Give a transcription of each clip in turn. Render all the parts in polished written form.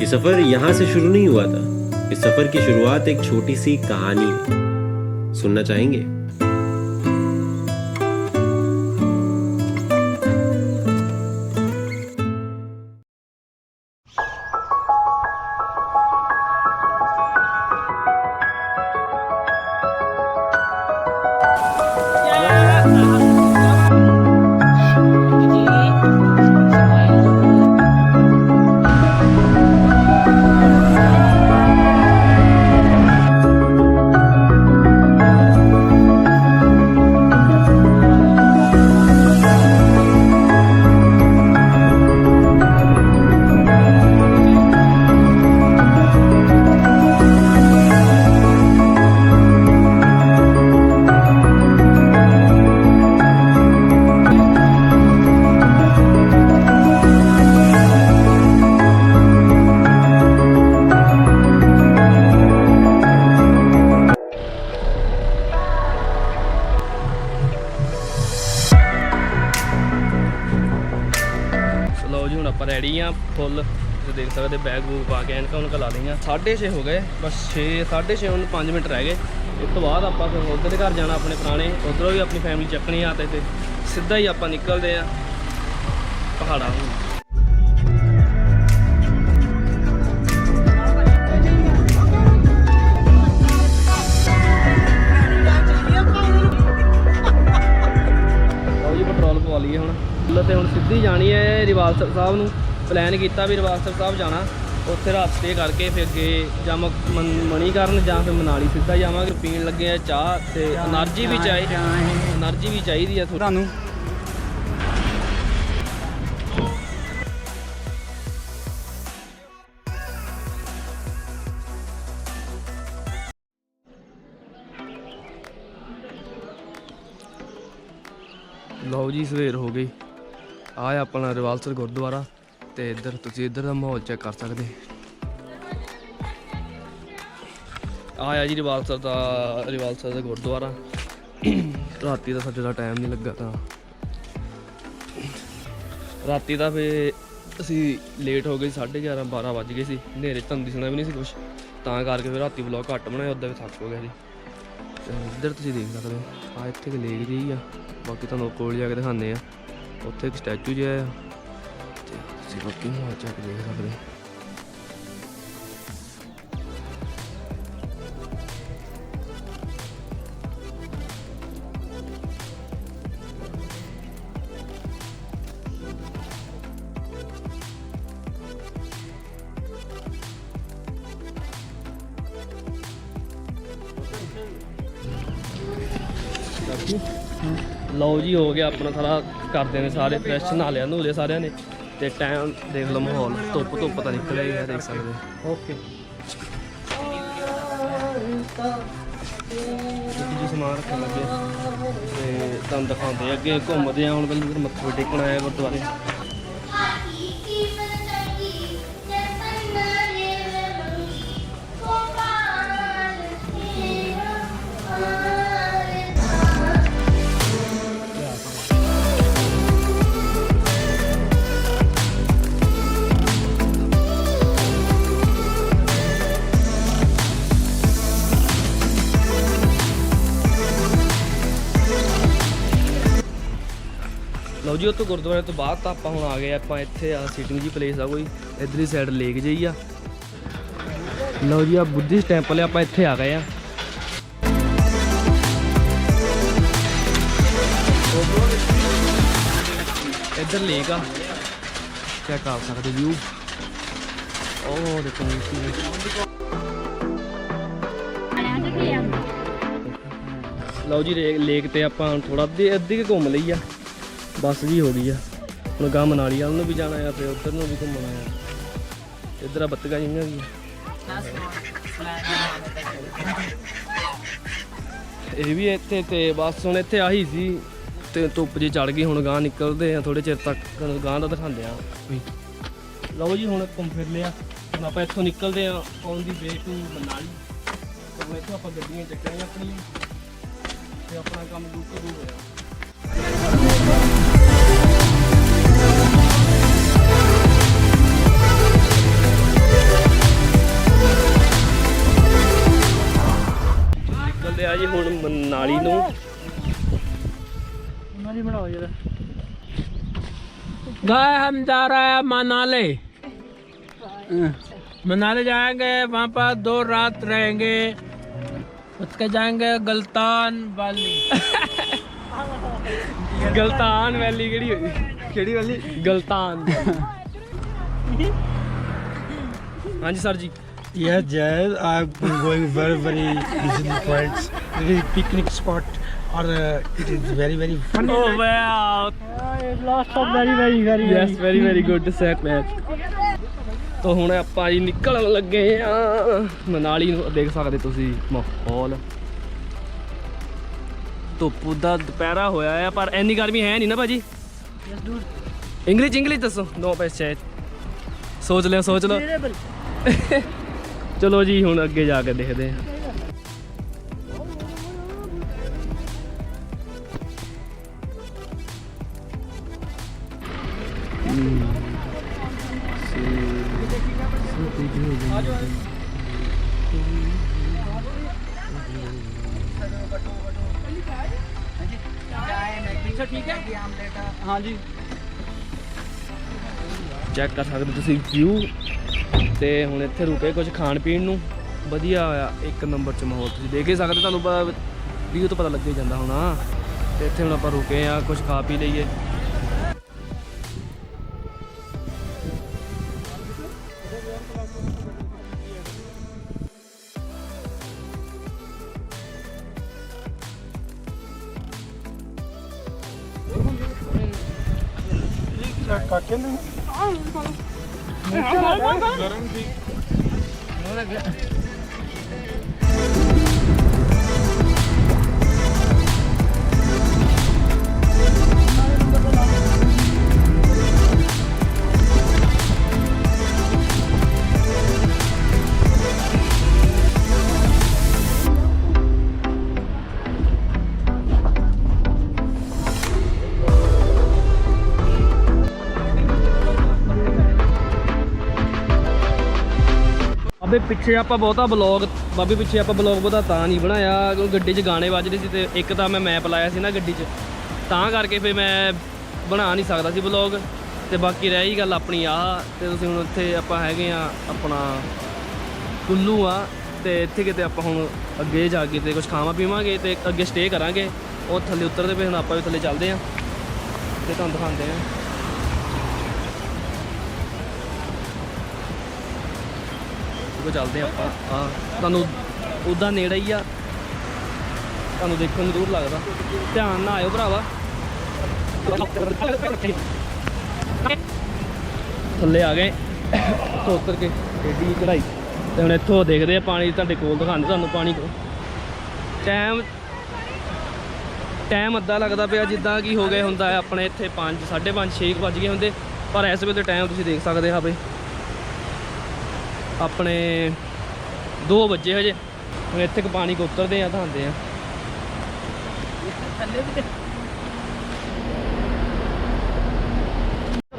ये सफर यहाँ से शुरू नहीं हुआ था। इस सफर की शुरुआत एक छोटी सी कहानी है। सुनना चाहेंगे? रेडी हाँ फुल देख सकते बैग बूग पा के एनक उनका ला लिया 6:30 हो गए बस 6:30 होने 5 मिनट रह गए। इस तो बाद आप उधर घर जाना अपने पुराने उधरों भी अपनी फैमिली चकनी आते थे सीधा ही आप निकलते हैं पहाड़ा। जी पेट्रोल पवा लीए हूँ तो हम सीधी जानी है रिवालसर साहब नूं प्लैन किया भी रिवालसर साहब जाना उत्थे रात स्टे करके फिर अगे जां मणीकरण जां फिर मनाली सीधा जावांगे। पीण लगे हैं चाह ते एनर्जी भी चाहिए है तुहानूं। लो जी सवेर हो गई आ अपना रिवालसर गुरुद्वारा तो इधर तुम इधर का माहौल चेक कर सकते आया जी रिवालसर का गुरुद्वारा। राती का साडे दा टाइम नहीं लगा तो राती का फिर असी लेट हो गए 11:30 12 बज गए सी नेरे तन दिसना भी नहीं सी कुछ तां करके फिर राती ब्लॉग घट बनाया उदा भी थक हो गया जी। इधर तुम देख सकते आ इत्थे लेक जी आ बाकी तुहानूं कोल जाके दिखाने उत्थे एक स्टैचू जिहा है ते बाकी माहौल चेक देख सकते। लो जी हो गया अपना सारा करते हैं सारे फ्रैश नहा लिया नहू लिया सारे ने तो टाइम देख लो माहौल धुप तो निकले ही है देख सकते। ओके जी समान रखने लगे तो तुम दिखाते अगे घूमते हैं हम पहले मत्था टेकना आया गुरुद्वारे। लो जी उतो गुरुद्वारे तो बाद तो आप आ गए आप इतने आ सीटिंग जी प्लेस आ कोई इधरली साइड लेक जी आ। लो जी आ बुद्धिस्ट टैंपल है आप इतने आ गए इधर लेक आ चेक कर सकते व्यू ओ देखो लो जी लेक ते आप थोड़ा अद्धी घूम ली आ बस जी हो गई है हम गाँव मनाली वाल भी जाना है फिर उधर भी घूमना है इधर बत्तियां जियां भी ये भी इतने तो बस हम इतने आही सी तो धुप जी चढ़ गई हम गाँव निकलते हैं थोड़े चिर तक गाँव का दिखाते हैं। लो जी हम घूम फिर लिया हम आप इतों निकलते हैं on the way to Manali तो इतों आप गड्डियां चक्करियां अपनी अपना काम दूर तो दूर होया। ਮਨਾਲੀ ਨੂੰ। गए हम जा रहे हैं मनाली। मनाली जाएंगे, वहाँ पर 2 रात रहेंगे, उसके जाएंगे गलतान वाली। ਗਲਤਾਨ ਵੈਲੀ ਕਿਹੜੀ ਹੋਈ? ਕਿਹੜੀ ਵੈਲੀ? ਗਲਤਾਨ। ਹਾਂਜੀ ਸਰ ਜੀ। Yes, yes, I'm going very beautiful points. It is picnic spot, or it is very funny. Oh wow, Lots of very yes very good set match. ਤਾਂ ਹੁਣ ਆਪਾਂ ਜੀ ਨਿਕਲਣ ਲੱਗੇ ਆ ਮਨਾਲੀ ਨੂੰ। ਦੇਖ ਸਕਦੇ ਤੁਸੀਂ ਮਾਹੌਲ, ਧੁੱਪ ਦਾ ਦੁਪਹਿਰਾ ਹੋਇਆ ਆ, ਪਰ ਇੰਨੀ ਗਰਮੀ ਹੈ ਨਹੀਂ ਨਾ ਭਾਜੀ। ਇੰਗਲਿਸ਼ ਦੱਸੋ। ਨੋ ਪੈਸੇ ਸੋਚ ਲਿਓ। ਚਲੋ ਜੀ ਹੁਣ ਅੱਗੇ ਜਾ ਕੇ ਦੇਖਦੇ ਹਾਂ। ਚੈੱਕ ਕਰ ਸਕਦੇ ਤੁਸੀਂ ਵਿਊ। ਤੇ ਹੁਣ ਇੱਥੇ ਰੁਕੇ ਕੁਝ ਖਾਣ ਪੀਣ ਨੂੰ, ਵਧੀਆ ਆ ਇੱਕ ਨੰਬਰ 'ਚ ਮਾਹੌਲ ਤੁਸੀਂ ਦੇਖ ਹੀ ਸਕਦੇ, ਤੁਹਾਨੂੰ ਵਿਊ ਤੋਂ ਪਤਾ ਲੱਗ ਹੀ ਜਾਂਦਾ ਹੋਣਾ। ਤੇ ਇੱਥੇ ਹੁਣ ਆਪਾਂ ਰੁਕੇ ਆ, ਕੁਝ ਖਾ ਪੀ ਲਈਏ। ਬਾਬੇ ਪਿੱਛੇ ਆਪਾਂ ਬਹੁਤਾ ਬਲੌਗ ਬਹੁਤਾ ਤਾਂ ਨਹੀਂ ਬਣਾਇਆ ਕਿਉਂਕਿ ਗੱਡੀ 'ਚ ਗਾਣੇ ਵੱਜ ਰਹੇ ਸੀ, ਤੇ ਇੱਕ ਤਾਂ ਮੈਂ ਮੈਪ ਲਾਇਆ ਸੀ ਨਾ ਗੱਡੀ 'ਚ, ਤਾਂ ਕਰਕੇ ਫਿਰ ਮੈਂ ਬਣਾ ਨਹੀਂ ਸਕਦਾ ਸੀ ਬਲੌਗ। ਤੇ ਬਾਕੀ ਰਹਿ ਹੀ ਗੱਲ ਆਪਣੀ ਆਹ। ਤੇ ਤੁਸੀਂ ਹੁਣ ਇੱਥੇ ਆਪਾਂ ਹੈਗੇ ਆ ਆਪਣਾ ਕੁੱਲੂ ਆ, ਤੇ ਇੱਥੇ ਕਿਤੇ ਆਪਾਂ ਹੁਣ ਅੱਗੇ ਜਾ ਕੇ ਤੇ ਕੁਝ ਖਾਵਾਂ ਪੀਵਾਂਗੇ ਤੇ ਅੱਗੇ ਸਟੇ ਕਰਾਂਗੇ। ਉਹ ਥੱਲੇ ਉਤਰਦੇ ਪਏ, ਹੁਣ ਆਪਾਂ ਵੀ ਥੱਲੇ ਚੱਲਦੇ ਹਾਂ ਤੇ ਤੁਹਾਨੂੰ ਦਿਖਾਉਂਦੇ ਹਾਂ। ਚੱਲਦੇ ਆਪਾਂ ਤੁਹਾਨੂੰ ਉੱਦਾਂ ਨੇੜੇ ਹੀ ਆ, ਤੁਹਾਨੂੰ ਦੇਖਣ ਨੂੰ ਦੂਰ ਲੱਗਦਾ। ਧਿਆਨ ਨਾਲ ਆਇਓ ਭਰਾਵਾ। ਥੱਲੇ ਆ ਗਏ ਤੋਂ ਉਤਰ ਕੇ ਏਡੀ ਚੜਾਈ, ਤੇ ਹੁਣ ਇੱਥੋਂ ਦੇਖਦੇ ਆ ਪਾਣੀ ਤੁਹਾਡੇ ਕੋਲ ਦਿਖਾਉਂਦੇ ਤੁਹਾਨੂੰ ਪਾਣੀ ਕੋਲ। ਟਾਈਮ ਅੱਧਾ ਲੱਗਦਾ ਪਿਆ, ਜਿੱਦਾਂ ਕਿ ਹੋ ਗਏ ਹੁੰਦਾ ਹੈ ਆਪਣੇ ਇੱਥੇ 5, 5:30, 6 ਵੱਜ ਗਏ ਹੁੰਦੇ, ਪਰ ਇਸ ਵੇਲੇ ਟਾਈਮ ਤੁਸੀਂ ਦੇਖ ਸਕਦੇ ਹਾਂ ਬਈ ਆਪਣੇ 2 ਵਜੇ ਹਜੇ। ਹੁਣ ਇੱਥੇ ਪਾਣੀ ਕੋ ਉਤਰਦੇ ਆ, ਦਿਖਾਉਂਦੇ ਆ।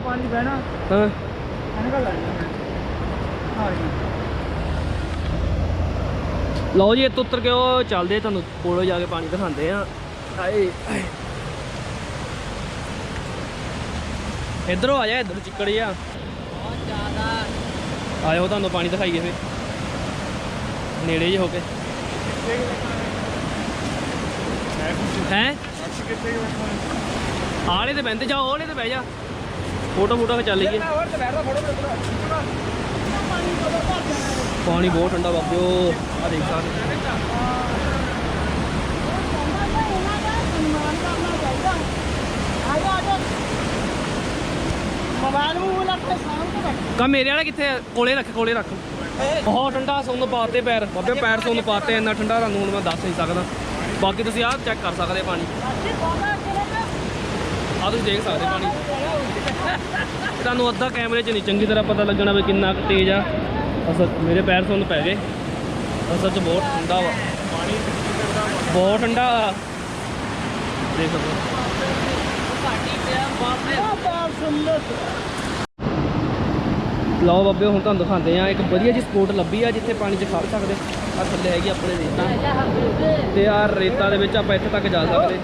पानी बहना ਹਾਂ ਲਓ ਜੀ, ਇੱਥੇ ਉਤਰ ਕੇ ਉਹ ਚੱਲਦੇ ਤੁਹਾਨੂੰ ਕੋਲੋਂ ਜਾ ਕੇ ਪਾਣੀ ਦਿਖਾਉਂਦੇ ਆ। ਹਾਏ ਇੱਧਰੋਂ ਆ ਜਾ, ਇੱਧਰ ਚਿੱਕੜ ਆ ਬਹੁਤ ਜ਼ਿਆਦਾ। ਆਇਓ ਤੁਹਾਨੂੰ ਪਾਣੀ ਦਿਖਾਈਏ ਫਿਰ ਨੇੜੇ ਜਿਹੇ ਹੋ ਕੇ। ਹੈ ਆਲੇ ਤੇ ਬਹਿੰਦੇ ਜਾ, ਉਹਲੇ ਤੇ ਬਹਿ ਜਾ, ਫੋਟੋ ਫੋਟੋ ਚੱਲ ਲਈਏ। ਪਾਣੀ ਬਹੁਤ ਠੰਡਾ ਬਾਬਿਓ, ਆ ਦੇਖ ਸਕਦੇ। ਕਾ ਮੇਰੇ ਵਾਲਾ ਕਿੱਥੇ? ਕੋਲੇ ਰੱਖ, ਕੋਲੇ ਰੱਖ। ਬਹੁਤ ਠੰਡਾ, ਸੁੰਨ ਪਾਤੇ ਪੈਰ ਬਾਬੇ, ਪੈਰ ਸੁੰਨ ਪਾਤੇ। ਇੰਨਾ ਠੰਡਾ ਤੁਹਾਨੂੰ ਹੁਣ ਮੈਂ ਦੱਸ ਨਹੀਂ ਸਕਦਾ। ਬਾਕੀ ਤੁਸੀਂ ਆਹ ਚੈੱਕ ਕਰ ਸਕਦੇ ਪਾਣੀ, ਆਹ ਤੁਸੀਂ ਦੇਖ ਸਕਦੇ ਪਾਣੀ। ਤੁਹਾਨੂੰ ਅੱਧਾ ਕੈਮਰੇ 'ਚ ਨਹੀਂ ਚੰਗੀ ਤਰ੍ਹਾਂ ਪਤਾ ਲੱਗਣਾ ਵੀ ਕਿੰਨਾ ਕੁ ਤੇਜ਼ ਆ। ਅਸਲ ਮੇਰੇ ਪੈਰ ਸੁੰਨ ਪੈ ਗਏ, ਅਸਲ 'ਚ ਬਹੁਤ ਠੰਡਾ ਵਾ ਪਾਣੀ, ਬਹੁਤ ਠੰਡਾ ਦੇਖ ਸਕਦੇ। ਲਓ ਬਾਬੇ ਹੁਣ ਤੁਹਾਨੂੰ ਦਿਖਾਉਂਦੇ ਆ ਇੱਕ ਵਧੀਆ ਜਿਹੀ ਸਪੋਟ ਲੱਭੀ ਆ ਜਿੱਥੇ ਪਾਣੀ 'ਚ ਖੜ ਸਕਦੇ ਆ। ਥੱਲੇ ਹੈਗੀ ਆਪਣੇ ਰੇਤਾਂ ਤੇ ਆ ਰੇਤਾਂ ਦੇ ਵਿੱਚ ਆਪਾਂ ਇੱਥੇ ਤੱਕ ਜਾ ਸਕਦੇ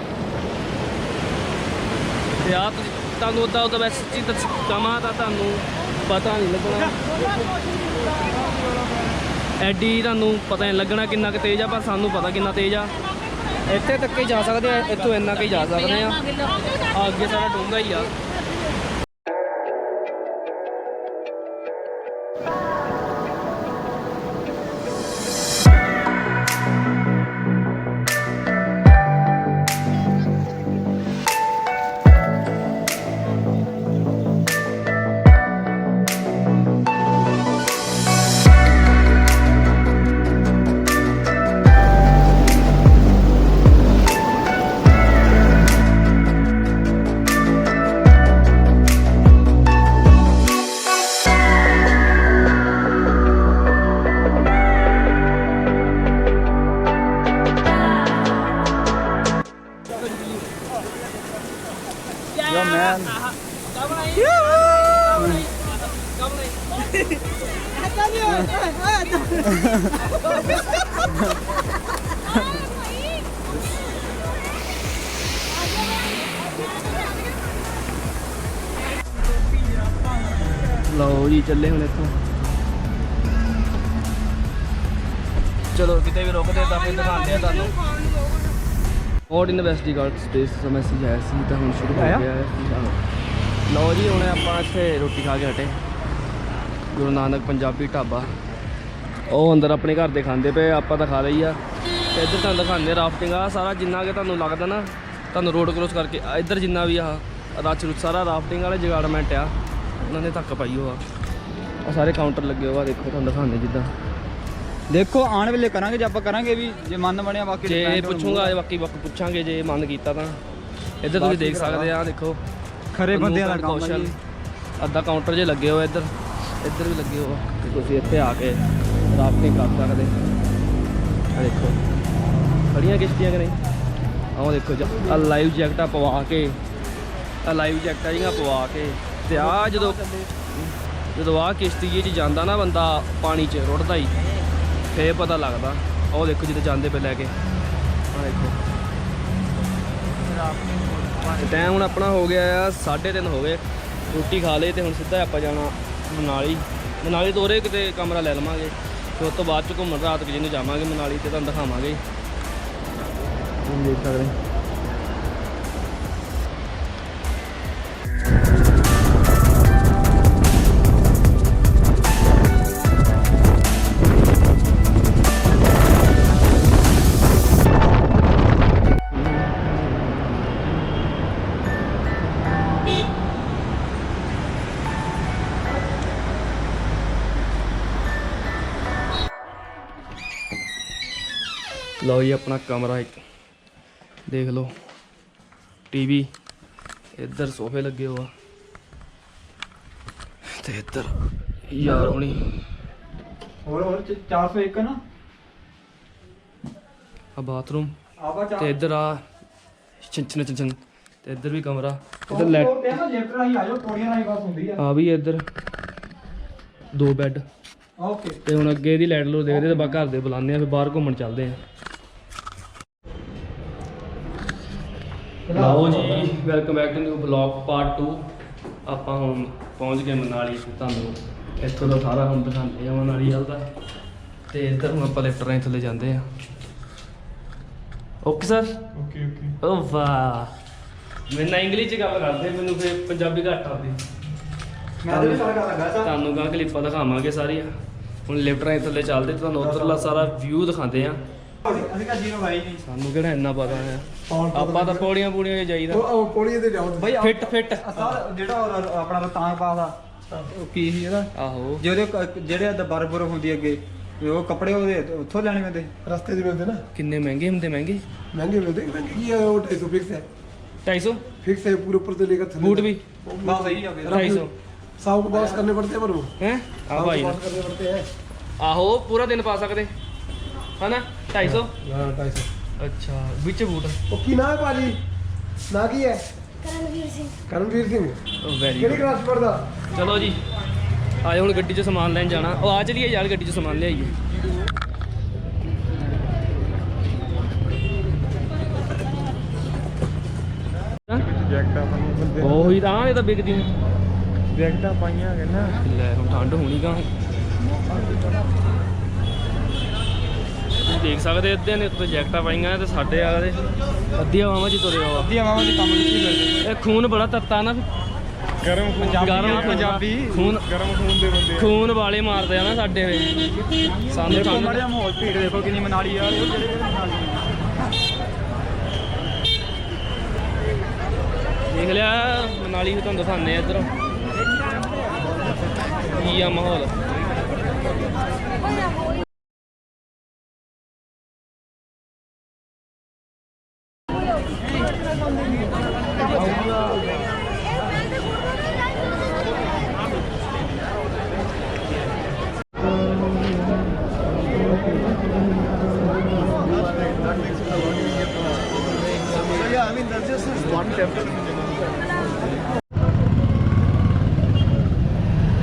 ਤੇ ਆ ਤੁਹਾਨੂੰ ਉੱਦਾਂ ਮੈਂ ਸੱਚੀ ਕਮਾਂ ਤਾਂ ਤੁਹਾਨੂੰ ਪਤਾ ਨਹੀਂ ਲੱਗਣਾ ਐਡੀ ਤੁਹਾਨੂੰ ਪਤਾ ਨਹੀਂ ਲੱਗਣਾ ਕਿੰਨਾ ਕੁ ਤੇਜ਼ ਆ ਪਰ ਸਾਨੂੰ ਪਤਾ ਕਿੰਨਾ ਤੇਜ਼ ਆ। ਇੱਥੇ ਤੱਕ ਹੀ ਜਾ ਸਕਦੇ ਆ ਇੱਥੋਂ ਇੰਨਾ ਕੁ ਹੀ ਜਾ ਸਕਦੇ ਆ ਅੱਗੇ ਸਾਰਾ ਡੂੰਘਾ ਹੀ ਆ। Yo, man. ਲਓ ਜੀ ਚੱਲੇ ਹੁਣ ਇੱਥੋਂ ਚਲੋ ਕਿਤੇ ਵੀ ਰੁਕਦੇ ਤਾਂ ਫਿਰ ਦਿਖਾਉਂਦੇ ਆ ਤੁਹਾਨੂੰ। ਔਰ ਇਨਵੈਸਟੀ ਗਾਰਡ ਸਪੇਸ ਸਮੇਂ ਹੈ ਸੀ ਤਾਂ ਹੁਣ ਸ਼ੁਰੂ ਹੋ ਗਿਆ ਹੈ। ਲਓ ਜੀ ਹੁਣ ਆਪਾਂ ਇੱਥੇ ਰੋਟੀ ਖਾ ਕੇ ਹਟੇ ਗੁਰੂ ਨਾਨਕ ਪੰਜਾਬੀ ਢਾਬਾ। ਉਹ ਅੰਦਰ ਆਪਣੇ ਘਰ ਦੇ ਖਾਂਦੇ ਪਏ ਆਪਾਂ ਤਾਂ ਖਾ ਲਈ ਆ। ਤੇ ਇੱਧਰ ਤੁਹਾਨੂੰ ਦਿਖਾਉਂਦੇ ਰਾਫਟਿੰਗ ਆ ਸਾਰਾ ਜਿੰਨਾ ਕਿ ਤੁਹਾਨੂੰ ਲੱਗਦਾ ਨਾ ਤੁਹਾਨੂੰ ਰੋਡ ਕ੍ਰੋਸ ਕਰਕੇ ਇੱਧਰ ਜਿੰਨਾ ਵੀ ਆ ਰਚ ਰੁਚ ਸਾਰਾ ਰਾਫਟਿੰਗ ਵਾਲੇ ਜਗਾੜਮੈਂਟ ਆ ਉਹਨਾਂ ਨੇ ਧੱਕ ਪਾਈ ਹੋਆ। ਆ ਸਾਰੇ ਕਾਊਂਟਰ ਲੱਗੇ ਹੋਆ ਦੇਖੋ ਤੁਹਾਨੂੰ ਦਿਖਾਉਂਦੇ ਜਿੱਦਾਂ ਦੇਖੋ ਆਉਣ ਵੇਲੇ ਕਰਾਂਗੇ ਜੇ ਆਪਾਂ ਕਰਾਂਗੇ ਵੀ ਜੇ ਮਨ ਬਣਿਆ ਬਾਕੀ ਜੇ ਪੁੱਛੂਗਾ ਬਾਕੀ ਪੁੱਛਾਂਗੇ ਜੇ ਮਨ ਕੀਤਾ ਤਾਂ। ਇੱਧਰ ਤੁਸੀਂ ਦੇਖ ਸਕਦੇ ਆ ਦੇਖੋ ਖਰੇ ਬੰਦਿਆਂ ਦਾ ਕੰਮ ਕੌਸ਼ਲ ਅੱਧਾ ਕਾਊਂਟਰ ਜੇ ਲੱਗੇ ਹੋਏ ਇੱਧਰ ਵੀ ਲੱਗੇ ਹੋਆ ਤੇ ਤੁਸੀਂ ਇੱਥੇ ਆ ਕੇ ਰਾਫਟਿੰਗ ਕਰ ਸਕਦੇ ਆ। ਦੇਖੋ ਖੜੀਆਂ ਕਿਸ਼ਤੀਆਂ ਕਿ ਨਹੀਂ ਆਹ ਦੇਖੋ ਆ ਲਾਈਵ ਜੈਕਟਾਂ ਪਵਾ ਕੇ ਆ ਲਾਈਵ ਜੈਕਟਾਂ ਜਿਹੀਆਂ ਪਵਾ ਕੇ ਤੇ ਆ ਜਦੋਂ ਆ ਕਿਸ਼ਤੀ ਜੀ 'ਚ ਜਾਂਦਾ ਨਾ ਬੰਦਾ ਪਾਣੀ 'ਚ ਰੁੜਦਾ ਹੀ ਫੇਰ ਪਤਾ ਲੱਗਦਾ। ਉਹ ਦੇਖੋ ਜਿੱਥੇ ਜਾਂਦੇ ਪਏ ਲੈ ਕੇ ਆ ਦੇਖੋ ਟਾਈਮ ਹੁਣ ਆਪਣਾ ਹੋ ਗਿਆ ਆ 3:30 ਹੋ ਗਏ। ਰੋਟੀ ਖਾ ਲਈ ਤੇ ਹੁਣ ਸਿੱਧਾ ਆਪਾਂ ਜਾਣਾ ਮਨਾਲੀ ਤੋਂ ਉਰੇ ਕਿਤੇ ਕਮਰਾ ਲੈ ਲਵਾਂਗੇ ਫਿਰ ਉਸ ਤੋਂ ਬਾਅਦ 'ਚ ਘੁੰਮਣ ਰਾਤ ਕਿ ਜਿਹਨੂੰ ਜਾਵਾਂਗੇ ਮਨਾਲੀ ਤੇ ਤੁਹਾਨੂੰ ਦਿਖਾਵਾਂਗੇ। ਤੁਸੀਂ ਦੇਖ ਸਕਦੇ ਲਓ ਜੀ ਆਪਣਾ ਕਮਰਾ ਇੱਕ ਦੇਖ ਲਓ ਟੀਵੀ ਇੱਧਰ ਸੋਫੇ ਲੱਗੇ ਹੋਆ ਤੇ ਇੱਧਰ ਯਾਰ ਹੁਣੀ ਹੋਰ 401 ਨਾ ਆ ਬਾਥਰੂਮ ਆਪਾਂ ਤੇ ਇੱਧਰ ਆ ਚੰਚਨ ਤੇ ਇੱਧਰ ਵੀ ਕਮਰਾ ਇੱਧਰ ਲੈਫਟ ਤੇ ਨਾ ਲੈਫਟ ਰਾਹੀਂ ਆਜੋ ਪੌੜੀਆਂ ਰਾਹੀਂ ਬਸ ਹੁੰਦੀ ਆ। ਆ ਵੀ ਇੱਧਰ 2 ਬੈੱਡ ਓਕੇ ਤੇ ਹੁਣ ਅੱਗੇ ਦੀ ਲਾਈਟ ਲੋ ਦੇਖਦੇ ਤੇ ਬਾ ਘਰ ਦੇ ਬੁਲਾਉਂਦੇ ਆ ਫਿਰ ਬਾਹਰ ਘੁੰਮਣ ਚੱਲਦੇ ਆ। ਲਓ ਜੀ welcome back to new blog part 2। ਆਪਾਂ ਹੁਣ ਪਹੁੰਚ ਗਏ ਮਨਾਲੀ ਤੁਹਾਨੂੰ ਇੱਥੋਂ ਦਾ ਸਾਰਾ ਹੁਣ ਦਿਖਾਉਂਦੇ ਆ ਮਨਾਲੀ ਵੱਲ ਦਾ ਤੇ ਇੱਧਰ ਹੁਣ ਆਪਾਂ ਲਿਫਟ ਰਾਹੀਂ ਥੱਲੇ ਜਾਂਦੇ ਆ। ਓਕੇ ਸਰ ਓਕੇ ਓ ਵਾਹ ਮੈਨੂੰ ਇੰਗਲਿਸ਼ 'ਚ ਗੱਲ ਕਰਦੇ ਮੈਨੂੰ ਫਿਰ ਪੰਜਾਬੀ ਘੱਟ ਆਉਂਦੀ। ਮੈਂ ਵੀ ਸਾਰਾ ਲੱਗਾ ਸਾ ਤੁਹਾਨੂੰ ਗਾਂ ਕਲਿੱਪਾਂ ਦਿਖਾਵਾਂਗੇ ਸਾਰੀਆਂ। ਹੁਣ ਲਿਫਟ ਰਾਹੀਂ ਥੱਲੇ ਚੱਲਦੇ ਤੁਹਾਨੂੰ ਉੱਧਰਲਾ ਸਾਰਾ ਵਿਊ ਦਿਖਾਉਂਦੇ ਆ। ਅਸੀਂ ਕਾ ਜ਼ੀਰੋ ਬਾਈ ਨਹੀਂ ਸਾਨੂੰ ਕਿਹੜਾ ਇੰਨਾ ਪਤਾ ਹੈ ਆਪਾਂ ਤਾਂ ਪੌੜੀਆਂ ਪੂੜੀਆਂ 'ਚ ਜਾਈਦਾ ਉਹ ਪੌੜੀ ਤੇ ਜਾਓ ਬਾਈ ਫਿੱਟ ਸਾਰ ਜਿਹੜਾ ਆਪਣਾ ਰਤਾਂਗ ਪਾਸ ਆ ਉਹ ਕੀ ਸੀ ਇਹਦਾ ਆਹੋ ਜਿਹੜੇ ਬਰਫ ਹੁੰਦੀ ਅੱਗੇ ਉਹ ਕੱਪੜੇ ਉਹਦੇ ਉੱਥੋਂ ਲੈਣੇ ਪੈਂਦੇ। ਰਸਤੇ 'ਚ ਮਿਲਦੇ ਨਾ ਕਿੰਨੇ ਮਹਿੰਗੇ ਹੁੰਦੇ ਮਹਿੰਗੇ महंगे मिलते हैं। ये वो 250 फिक्स है 250 फिक्स है पूरे ऊपर से लेकर थल्ले बूट भी ਬਸ ਸਹੀ ਆ ਫਿਰ 250 साउंड बॉक्स करने पड़ते हैं पर वो ਹੈ ਆ ਭਾਈ बॉक्स करने पड़ते हैं। ਆਹੋ ਪੂਰਾ ਦਿਨ ਪਾ ਸਕਦੇ ਹਨਾ 250 हाँ 250। ਅੱਛਾ ਵਿੱਚ ਬੂਟ वो की ना है पाजी ना की है ਕਰਨਵੀਰ ਸਿੰਘ करमवीर सिंह ਵੈਰੀ केड़ी क्लास पढ़दा ਚਲੋ ਜੀ ਆਏ ਹੁਣ ਗੱਡੀ 'ਚ ਸਮਾਨ ਲੈਣ ਜਾਣਾ। ਉਹ ਆ ਚਲੀਏ ਯਾਰ ਗੱਡੀ 'ਚ ਸਮਾਨ ਲਿਆਈਏ। ਜੈਕਟਾਂ ਪਾਈਆਂ ਬੰਦੇ ਉਹੀ ਤਾਂ ਇਹ ਤਾਂ ਵਿਕਦੀਆਂ ਜੈਕਟਾਂ ਪਾਈਆਂ ਹੈਗੇ ਨਾ। ਲੈ ਹੁਣ ਠੰਡ ਹੋਣੀ ਗਾ। ਤੁਸੀਂ ਦੇਖ ਸਕਦੇ ਅੱਧਿਆਂ ਨੇ ਉੱਤੇ ਜੈਕਟਾਂ ਪਾਈਆਂ ਤੇ ਸਾਡੇ ਵਾਲੇ ਅੱਧੀਆਂ ਮਾਵਾਂ ਜੀ ਤੁਰੇ ਆ। ਅੱਧੀਆਂ ਮਾਵਾਂ ਦੀ ਕੰਮ ਕੀਤੀ ਫਿਰਦੇ ਇਹ ਖੂਨ ਬੜਾ ਤੱਤਾ ਨਾ, ਗਰਮ ਪੰਜਾਬੀ ਖੂਨ ਗਰਮ ਖੂਨ ਦੇ ਬੰਦੇ ਖੂਨ ਵਾਲੇ ਮਾਰਦੇ ਆ ਨਾ ਸਾਡੇ ਵੇ। ਸਾਨੂੰ ਦੇਖੋ ਠੰਡ ਮਾੜਾ ਮਾਹੌਲ ਭੀੜ ਦੇਖੋ ਕਿੰਨੀ ਮਨਾਲੀ ਆ ਜਿਹੜੇ ਮਨਾਲੀ ਦੇਖ ਲਿਆ ਮਨਾਲੀ ਵੀ ਤੁਹਾਨੂੰ ਦਿਖਾਉਂਦੇ ਆ ਇੱਧਰ ਕੀ ਆ ਮਾਹੌਲ।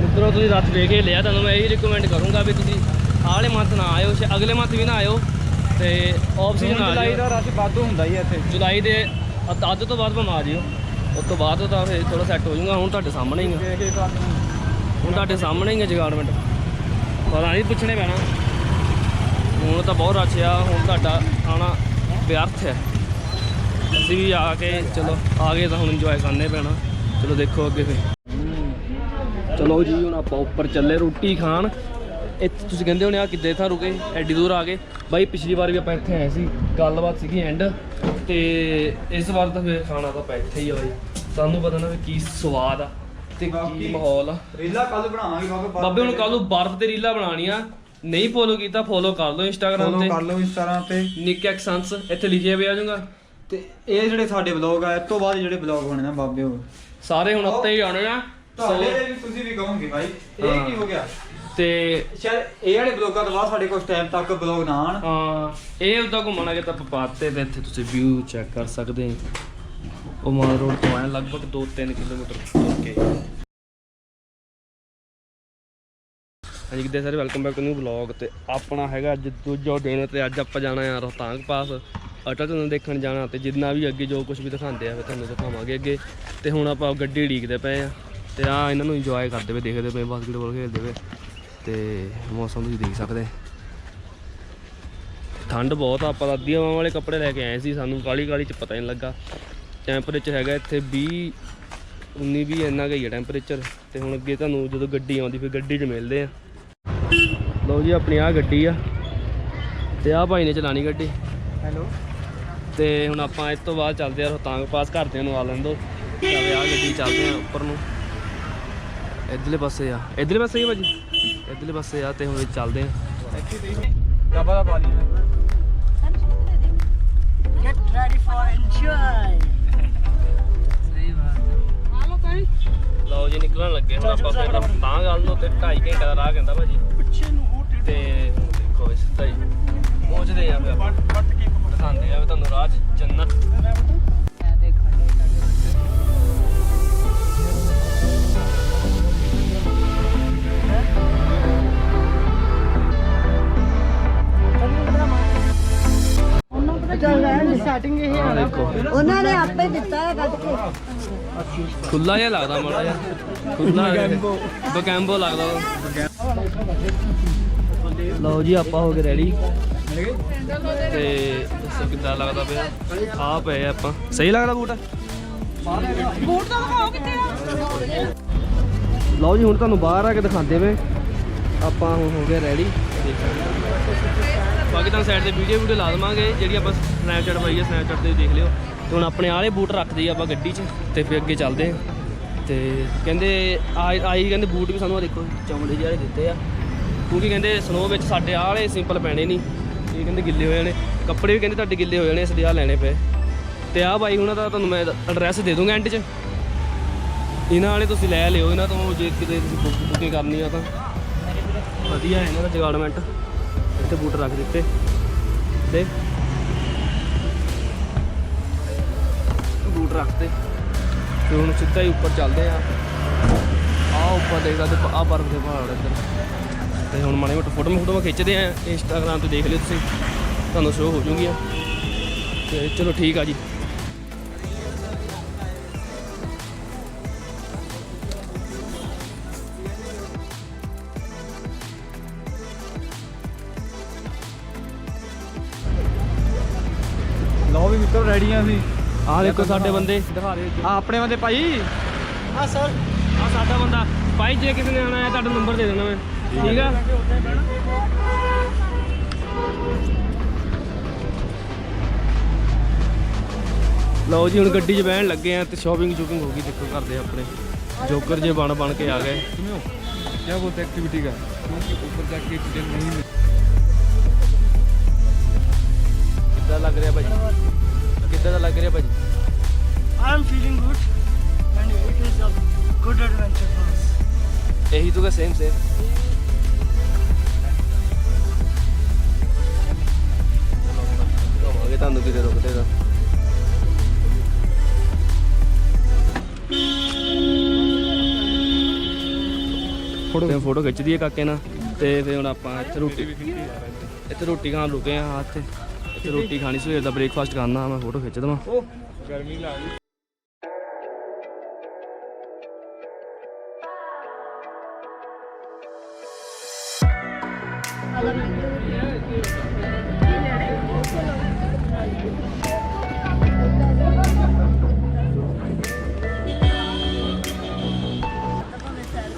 ਇੱਧਰੋਂ ਤੁਸੀਂ ਰੱਥ ਵੇਖ ਕੇ ਲਿਆ, ਤੁਹਾਨੂੰ ਮੈਂ ਇਹੀ ਰਿਕਮੈਂਡ ਕਰੂੰਗਾ ਵੀ ਤੁਸੀਂ ਆਹ ਵਾਲੇ ਮੰਥ ਨਾ ਆਇਓ, ਅਗਲੇ ਮੰਥ ਵੀ ਨਾ ਆਇਓ ਤੇ ਆਫ ਸੀਜ਼ਨ ਆ ਜੁਲਾਈ ਜਾਇਓ। ਦਾ ਰਸ਼ ਵਾਧੂ ਹੁੰਦਾ ਹੀ ਆ ਇੱਥੇ। ਜੁਲਾਈ ਦੇ ਅੱਧ ਤੋਂ ਬਾਅਦ ਭਾਵੇਂ ਆ ਜਿਓ, ਉਸ ਤੋਂ ਬਾਅਦ ਤਾਂ ਫਿਰ ਥੋੜਾ ਸੈੱਟ ਹੋ ਜਾਊਗਾ। ਹੁਣ ਤੁਹਾਡੇ ਸਾਹਮਣੇ ਹੀ ਆ, ਹੁਣ ਤੁਹਾਡੇ ਸਾਹਮਣੇ ਹੀ ਆ ਜਗਾਰਡਮੈਂਟ। ਪਤਾ ਨਹੀਂ ਪੁੱਛਣੇ ਪੈਣਾ। ਹੁਣ ਤਾਂ ਬਹੁਤ ਰਸ਼ ਆ, ਹੁਣ ਤੁਹਾਡਾ ਆਉਣਾ ਵਿਅਰਥ ਹੈ। ਅਸੀਂ ਵੀ ਆ ਕੇ ਚਲੋ ਆ ਗਏ ਤਾਂ ਹੁਣ ਇੰਜੋਏ ਕਰਨੇ ਪੈਣਾ। ਚਲੋ ਦੇਖੋ ਅੱਗੇ ਫਿਰ। ਚਲੋ ਜੀ ਹੁਣ ਆਪਾਂ ਉੱਪਰ ਚੱਲੇ ਰੋਟੀ ਖਾਣ। ਇੱਥੇ ਤੁਸੀਂ ਕਹਿੰਦੇ ਹੋਣੇ ਆ ਕਿੱਦੇ ਥਾਂ ਰੁਕੇ, ਐਡੀ ਦੂਰ ਆ ਗਏ ਬਾਈ। ਪਿਛਲੀ ਵਾਰ ਵੀ ਆਪਾਂ ਇੱਥੇ ਆਏ ਸੀ, ਗੱਲਬਾਤ ਸੀਗੀ ਐਂਡ ਤੇ ਇਸ ਵਾਰ ਤਾਂ ਫਿਰ ਖਾਣਾ ਤਾਂ ਆਪਾਂ ਇੱਥੇ ਹੀ ਆ ਬਾਈ। ਤੁਹਾਨੂੰ ਪਤਾ ਨਾ ਵੀ ਕੀ ਸਵਾਦ ਆ ਤੇ ਕੀ ਮਾਹੌਲ ਆ। ਰੀਲਾ ਕੱਲ ਬਣਾਵਾਂਗੇ ਬਾਬੇ ਹੁਣ ਕੱਲ ਨੂੰ ਬਰਫ਼ ਤੇ ਰੀਲਾਂ ਬਣਾਉਣੀਆਂ। ਨਹੀਂ ਫੋਲੋ ਕੀਤਾ ਫੋਲੋ ਕਰ ਲਓ ਇੰਸਟਾਗ੍ਰਾਮ ਤੇ, ਕਰ ਲਓ ਇੰਸਟਾਗ੍ਰਾਮ ਤੇ ਨਿਕ ਐਕਸੈਂਸ ਇੱਥੇ ਲਿਖਿਆ ਪਿਆ ਜਾਊਗਾ। ਤੇ ਇਹ ਜਿਹੜੇ ਸਾਡੇ ਵਲੌਗ ਆ, ਇਸ ਤੋਂ ਬਾਅਦ ਜਿਹੜੇ ਵਲੌਗ ਬਣੇ ਨਾ ਬਾਬੇ ਉਹ ਸਾਰੇ ਹੁਣ ਉੱਤੇ ਹੀ ਆਉਣੇ ਆ। ਤੁਹਾਡੇ ਲਈ ਤੁਸੀਂ ਵੀ ਕਹੋਗੇ ਭਾਈ ਇਹ ਕੀ ਹੋ ਗਿਆ। ਤੇ ਸ਼ਾਇਦ ਇਹ ਵਾਲੇ ਵਲੌਗਾਂ ਤੋਂ ਬਾਅਦ ਸਾਡੇ ਕੋਲ ਟਾਈਮ ਤੱਕ ਵਲੌਗ ਨਾ ਆਣ। ਹਾਂ ਇਹ ਉਦਾਂ ਘੁੰਮਣਾਗੇ ਤਾਂ ਆਪਾਂ ਪਾਤੇ ਤੇ ਇੱਥੇ ਤੁਸੀਂ ਵਿਊ ਚੈੱਕ ਕਰ ਸਕਦੇ ਹੋ। ਉਹ ਮਾਲ ਰੋਡ ਤੋਂ ਆਇਆ ਲਗਭਗ 2-3 ਕਿਲੋਮੀਟਰ ਤੁਰ ਕੇ। ਹਾਂਜੀ ਕਿੱਦਾਂ ਸਾਰੇ, welcome back to new vlog. ਤੇ ਆਪਣਾ ਹੈਗਾ ਅੱਜ ਦੂਜਾ ਦਿਨ ਤੇ ਅੱਜ ਆਪਾਂ ਜਾਣਾ ਆ ਰੋਹਤਾਂਗ ਪਾਸ, ਅਟਲ ਟਨਲ ਦੇਖਣ ਜਾਣਾ ਤੇ ਜਿੰਨਾ ਵੀ ਅੱਗੇ ਜੋ ਕੁਝ ਵੀ ਦਿਖਾਉਂਦੇ ਆ ਫਿਰ ਤੁਹਾਨੂੰ ਦਿਖਾਵਾਂਗੇ ਅੱਗੇ। ਤੇ ਹੁਣ ਆਪਾਂ ਗੱਡੀ ਉਡੀਕਦੇ ਪਏ ਆ ਤੇ ਆ ਇਹਨਾਂ ਨੂੰ ਇੰਜੋਏ ਕਰਦੇ ਪਏ, ਦੇਖਦੇ ਪਏ ਬਾਸਕਟਬਾਲ ਖੇਡਦੇ ਪਏ ਤੇ ਮੌਸਮ ਤੁਸੀਂ ਦੇਖ ਸਕਦੇ। ਠੰਡ ਬਹੁਤ ਆ। ਆਪਾਂ ਅੱਧੀਆਂ ਬਾਹਾਂ ਵਾਲੇ ਕੱਪੜੇ ਲੈ ਕੇ ਆਏ ਸੀ, ਸਾਨੂੰ ਕਾਲੀ ਕਾਲੀ 'ਚ ਪਤਾ ਨਹੀਂ ਲੱਗਾ। ਟੈਂਪਰੇਚਰ ਹੈਗਾ ਇੱਥੇ 19-20 ਇੰਨਾ ਕੁ ਹੀ ਹੈ ਟੈਂਪਰੇਚਰ। ਤੇ ਹੁਣ ਅੱਗੇ ਤੁਹਾਨੂੰ ਜਦੋਂ ਗੱਡੀ ਆਉਂਦੀ ਫਿਰ ਗੱਡੀ 'ਚ ਮਿਲਦੇ ਆ। ਲਓ ਜੀ ਆਪਣੀ ਆਹ ਗੱਡੀ ਆ ਤੇ ਆਹ ਭਾਈ ਨੇ ਚਲਾਣੀ ਗੱਡੀ। ਹੈਲੋ। ਤੇ ਹੁਣ ਆਪਾਂ ਇਸ ਤੋਂ ਬਾਅਦ ਚੱਲਦੇ ਆ ਰੋਹਤਾਂਗ ਪਾਸ, ਘਰਦਿਆਂ ਨੂੰ ਆ ਲੈਣ ਦਿਓ। ਚੱਲੇ ਆਹ ਗੱਡੀ ਚੱਲਦੇ ਆ ਉੱਪਰ ਨੂੰ। ਇੱਧਰਲੇ ਪਾਸੇ ਆ, ਇੱਧਰਲੇ ਪਾਸੇ ਹੀ ਭਾਜੀ, ਇੱਧਰਲੇ ਪਾਸੇ ਆ। ਤੇ ਹੁਣ ਚੱਲਦੇ ਆ। ਡੱਬਾ ਦਾ ਪਾ ਲਈ Get ready for enjoy. ਲਓ ਜੀ ਨਿਕਲਣ ਲੱਗੇ ਹੁਣ ਆਪਾਂ ਫਿਰ ਤਾਂ ਗੱਲ ਨੂੰ ਤੇ 2.5 ਘੰਟੇ ਦਾ ਰਾਹ ਕਹਿੰਦਾ ਭਾਜੀ। ਤੇ ਹੁਣ ਦੇਖੋ ਸਿੱਧਾ ਹੀ ਪਹੁੰਚਦੇ ਆ ਫਿਰ ਆਪਾਂ, ਦਿਖਾਉਂਦੇ ਆ ਵੀ ਤੁਹਾਨੂੰ ਰਾਹ 'ਚ ਜੰਨਤ। ਸੈਟਿੰਗ ਇਹ ਆਹ ਦੇਖੋ ਉਹਨਾਂ ਨੇ ਆਪੇ ਦਿੱਤਾ ਹੈ ਕੱਢ ਕੇ। ਖੁੱਲਾ ਜਿਹਾ ਲੱਗਦਾ ਮਾੜਾ ਜਿਹਾ, ਖੁੱਲਾ ਬਕੈਂਬੋ ਲੱਗਦਾ ਉਹ। ਲਓ ਜੀ ਆਪਾਂ ਹੋ ਗਏ ਰੈਡੀ ਤੇ ਦੱਸੋ ਕਿੱਦਾਂ ਲੱਗਦਾ ਪਿਆ। ਆ ਪਏ ਆਪਾਂ, ਸਹੀ ਲੱਗਦਾ ਬੂਟ? ਬੂਟ ਤਾਂ ਦਿਖਾਓ ਕਿੱਥੇ ਆ। ਲਓ ਜੀ ਹੁਣ ਤੁਹਾਨੂੰ ਬਾਹਰ ਆ ਕੇ ਦਿਖਾਉਂਦੇ ਵੇ। ਆਪਾਂ ਹੁਣ ਹੋ ਗਏ ਰੈਡੀ। ਬਾਕੀ ਤੁਹਾਨੂੰ ਸਾਈਡ ਤੇ ਵੀਡੀਓ ਲਾ ਦੇਵਾਂਗੇ ਜਿਹੜੀ ਆਪਾਂ ਸਨੈਪਚੈਟ ਪਾਈ ਹੈ, ਸਨੈਪਚੈਟ ਤੇ ਦੇਖ ਲਿਓ। ਤੇ ਹੁਣ ਆਪਣੇ ਆਲੇ ਬੂਟ ਰੱਖ ਦਈਏ ਆਪਾਂ ਗੱਡੀ 'ਚ ਤੇ ਫਿਰ ਅੱਗੇ ਚੱਲਦੇ ਹਾਂ। ਤੇ ਕਹਿੰਦੇ ਆਈ ਕਹਿੰਦੇ ਬੂਟ ਵੀ ਸਾਨੂੰ ਆ ਦੇਖੋ ਚਮੜੇ ਜਿਹੇ ਦਿੱਤੇ ਆ, ਕਿਉਂਕਿ ਕਹਿੰਦੇ ਸਨੋ ਵਿੱਚ ਸਾਡੇ ਆਹ ਵਾਲੇ ਸਿੰਪਲ ਪੈਣੇ ਨਹੀਂ, ਇਹ ਕਹਿੰਦੇ ਗਿੱਲੇ ਹੋ ਜਾਣੇ। ਕੱਪੜੇ ਵੀ ਕਹਿੰਦੇ ਤੁਹਾਡੇ ਗਿੱਲੇ ਹੋ ਜਾਣੇ, ਇਸ ਲਈ ਆਹ ਲੈਣੇ ਪਏ। ਤੇ ਆਹ ਬਾਈ ਉਹਨਾਂ ਦਾ ਤੁਹਾਨੂੰ ਮੈਂ ਐਡਰੈਸ ਦੇ ਦੂੰਗਾ ਐਂਡ 'ਚ, ਇਹਨਾਂ ਵਾਲੇ ਤੁਸੀਂ ਲੈ ਲਿਓ ਇਹਨਾਂ ਤੋਂ ਜੇ ਕਿਤੇ ਤੁਸੀਂ ਬੁਕਿੰਗ ਕਰਨੀ ਆ ਤਾਂ। ਵਧੀਆ ਇਹਨਾਂ ਦਾ ਜਗਾਰਡਮੈਂਟ। ਇੱਥੇ ਬੂਟ ਰੱਖ ਦਿੱਤੇ ਤੇ ਬੂਟ ਰੱਖਤੇ ਤੇ ਹੁਣ ਸਿੱਧਾ ਹੀ ਉੱਪਰ ਚੱਲਦੇ ਆ। ਉੱਪਰ ਦੇਖਦਾ ਤੇ ਆਹ ਬਰਫ ਦੇ ਪਹਾੜ ਇੱਧਰ। ਤੇ ਹੁਣ ਮਾੜੇ ਮੋਟੇ ਫੋਟੋਆਂ ਖਿੱਚਦੇ ਆ, ਇੰਸਟਾਗ੍ਰਾਮ ਤੇ ਦੇਖ ਲਿਓ ਤੁਸੀਂ, ਤੁਹਾਨੂੰ ਸ਼ੋਅ ਹੋ ਜੂਗੀਆਂ। ਤੇ ਚਲੋ ਠੀਕ ਆ ਜੀ। ਲਓ ਵੀ ਮਿੱਤਰ ਰੈਡੀ ਆ ਅਸੀਂ। ਆਹ ਦੇਖੋ ਸਾਡੇ ਬੰਦੇ, ਦਿਖਾ ਦੇ ਆ ਆਪਣੇ ਬੰਦੇ ਭਾਈ। ਆਹ ਸਾਡਾ ਬੰਦਾ ਭਾਈ, ਜੇ ਕਿਸੇ ਨੇ ਆਉਣਾ ਹੈ ਤੁਹਾਡਾ ਨੰਬਰ ਦੇ ਦੇਣਾ ਮੈਂ, ਠੀਕ ਆ। ਲਓ ਜੀ ਹੁਣ ਗੱਡੀ 'ਚ ਬਹਿਣ ਲੱਗੇ ਆ ਤੇ ਸ਼ਾਪਿੰਗ ਹੋ ਗਈ। ਦੇਖੋ ਕਰਦੇ ਆਪਣੇ ਜੋਕਰ ਜੇ ਬਣ ਕੇ ਆ ਗਏ। क्या बोलते एक्टिविटी का, क्योंकि ऊपर जाके डिटेल नहीं मिलती। ਕਿੱਦਾਂ ਲੱਗ ਰਿਹਾ ਭਾਜੀ? ਕਿੱਦਾਂ ਦਾ ਲੱਗ ਰਿਹਾ ਭਾਜੀ? I am feeling good and it is a good adventure for us. ਇਹੀ ਤੂੰ ਸੇਮ ਘੁਮਾਵਾਂਗੇ ਤੁਹਾਨੂੰ ਕਿਤੇ ਰੁਕਦੇ ਤਾਂ। ਫੋਟੋ ਖਿੱਚਦੀ ਹੈ ਕਾਕੇ ਨਾਲ। ਤੇ ਫਿਰ ਹੁਣ ਆਪਾਂ ਇੱਥੇ ਰੋਟੀ ਖਾਣ ਰੁਕੇ ਆ। ਇੱਥੇ ਰੋਟੀ ਖਾਣੀ, ਸਵੇਰ ਦਾ ਬ੍ਰੇਕਫਾਸਟ ਕਰਨਾ। ਮੈਂ ਫੋਟੋ ਖਿੱਚ ਦੇਵਾਂ। गर्मी लगी।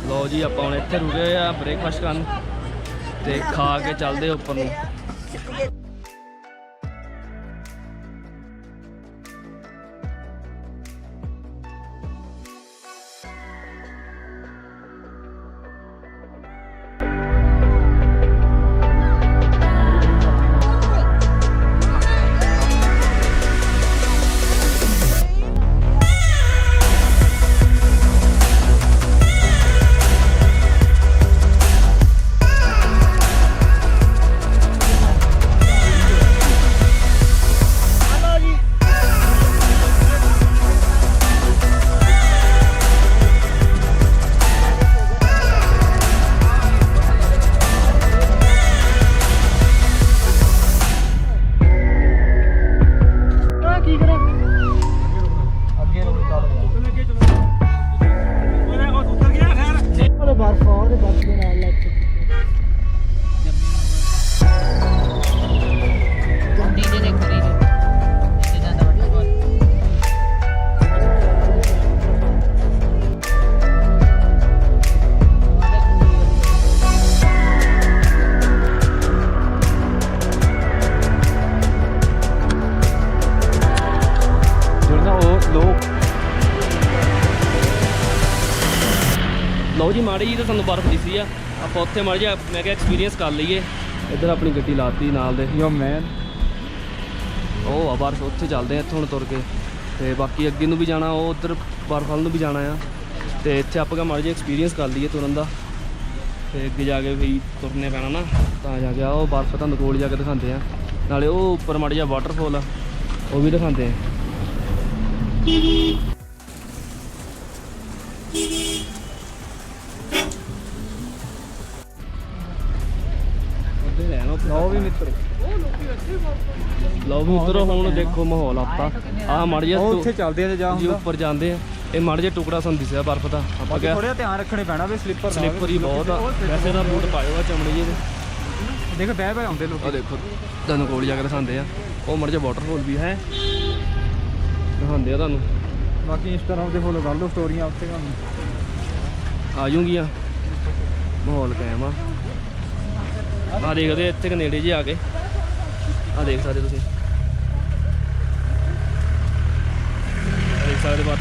ਲਓ ਜੀ ਆਪਾਂ ਹੁਣ ਇੱਥੇ ਰੁਕੇ ਆ ਬ੍ਰੇਕਫਾਸਟ ਕਰਨ ਤੇ ਖਾ ਕੇ ਚੱਲਦੇ ਉੱਪਰ ਨੂੰ। ਲਓ ਜੀ ਮਾੜੀ ਜੀ ਤਾਂ ਸਾਨੂੰ ਬਰਫ਼ ਦਿਸੀ ਆ, ਆਪਾਂ ਉੱਥੇ ਮਾੜੀ ਜਿਹਾ ਮੈਂ ਕਿਹਾ ਐਕਸਪੀਰੀਅੰਸ ਕਰ ਲਈਏ। ਇੱਧਰ ਆਪਣੀ ਗੱਡੀ ਲਾਤੀ ਨਾਲ ਦੇ। यो मैन ਉਹ ਆ ਬਰਫ਼, ਉੱਥੇ ਚੱਲਦੇ ਆ ਇੱਥੋਂ ਹੁਣ ਤੁਰ ਕੇ। ਤੇ ਬਾਕੀ ਅੱਗੇ ਨੂੰ ਵੀ ਜਾਣਾ, ਉਹ ਉੱਧਰ ਬਰਫ਼ ਵੱਲ ਨੂੰ ਵੀ ਜਾਣਾ ਆ। ਤੇ ਇੱਥੇ ਆਪਾਂ ਮਾੜੀ ਜਿਹਾ ਐਕਸਪੀਰੀਅੰਸ ਕਰ ਲਈਏ ਤੁਰਨ ਦਾ। ਤੇ ਅੱਗੇ ਜਾ ਕੇ ਵੀ ਤੁਰਨੇ ਪੈਣਾ ਨਾ, ਤਾਂ ਜਾ ਕੇ ਉਹ ਬਰਫ਼ ਤੁਹਾਨੂੰ ਕੋਲ ਜਾ ਕੇ ਦਿਖਾਉਂਦੇ ਆ। ਨਾਲੇ ਉਹ ਉੱਪਰ ਮਾੜੀ ਜਿਹਾ ਵਾਟਰਫਾਲ ਆ, ਉਹ ਵੀ ਦਿਖਾਉਂਦੇ ਆ। ਲਓ ਵੀ ਮਿੱਤਰ, ਲਓ ਵੀ ਮਿੱਤਰੋ ਹੁਣ ਦੇਖੋ ਮਾਹੌਲ ਆਪਾਂ ਆਹ ਮਾੜੀ ਜਿਹਾ ਉਹ ਉੱਥੇ ਚੱਲਦੇ ਆ ਜਾਂ ਜੀ ਉੱਪਰ ਜਾਂਦੇ ਆ। ਇਹ ਮਾੜਾ ਜਿਹਾ ਟੁਕੜਾ ਸਾਨੂੰ ਦਿਸਿਆ ਬਰਫ਼ ਦਾ। ਆਪਾਂ ਕਿਹਾ ਥੋੜਾ ਧਿਆਨ ਰੱਖਣੇ ਪੈਣਾ ਵੀ ਸਲਿੱਪਰ ਹੀ ਬਹੁਤ ਆ। ਵੈਸੇ ਤਾਂ ਬੂਟ ਪਾਇਓ ਆ ਚਮੜੇ ਜਿਹੇ ਦੇ। ਦੇਖ ਬਹਿ ਬਹਿ ਆਉਂਦੇ ਲੋਕ। ਆ ਦੇਖੋ ਤੁਹਾਨੂੰ ਕੋਲ ਜਾ ਕੇ ਦਿਖਾਉਂਦੇ ਆ। ਉਹ ਮਾੜਾ ਜਿਹਾ ਵਾਟਰਫਾਲ ਵੀ ਹੈ, ਦਿਖਾਉਂਦੇ ਆ ਤੁਹਾਨੂੰ। ਬਾਕੀ ਇੰਸਟਾਗ੍ਰਾਮ ਤੇ ਫੋਲੋ ਕਰ ਲਓ, ਸਟੋਰੀਆਂ ਉੱਥੇ ਤੁਹਾਨੂੰ ਆ ਜੂਗੀਆਂ। ਮਾਹੌਲ ਕਾਇਮ ਆ। ਆ ਦੇਖਦੇ ਇੱਥੇ ਕਿ ਨੇੜੇ ਜਿਹੇ ਆ ਕੇ ਆ ਦੇਖ ਸਕਦੇ ਤੁਸੀਂ, ਦੇਖ ਸਕਦੇ ਬਾਤ।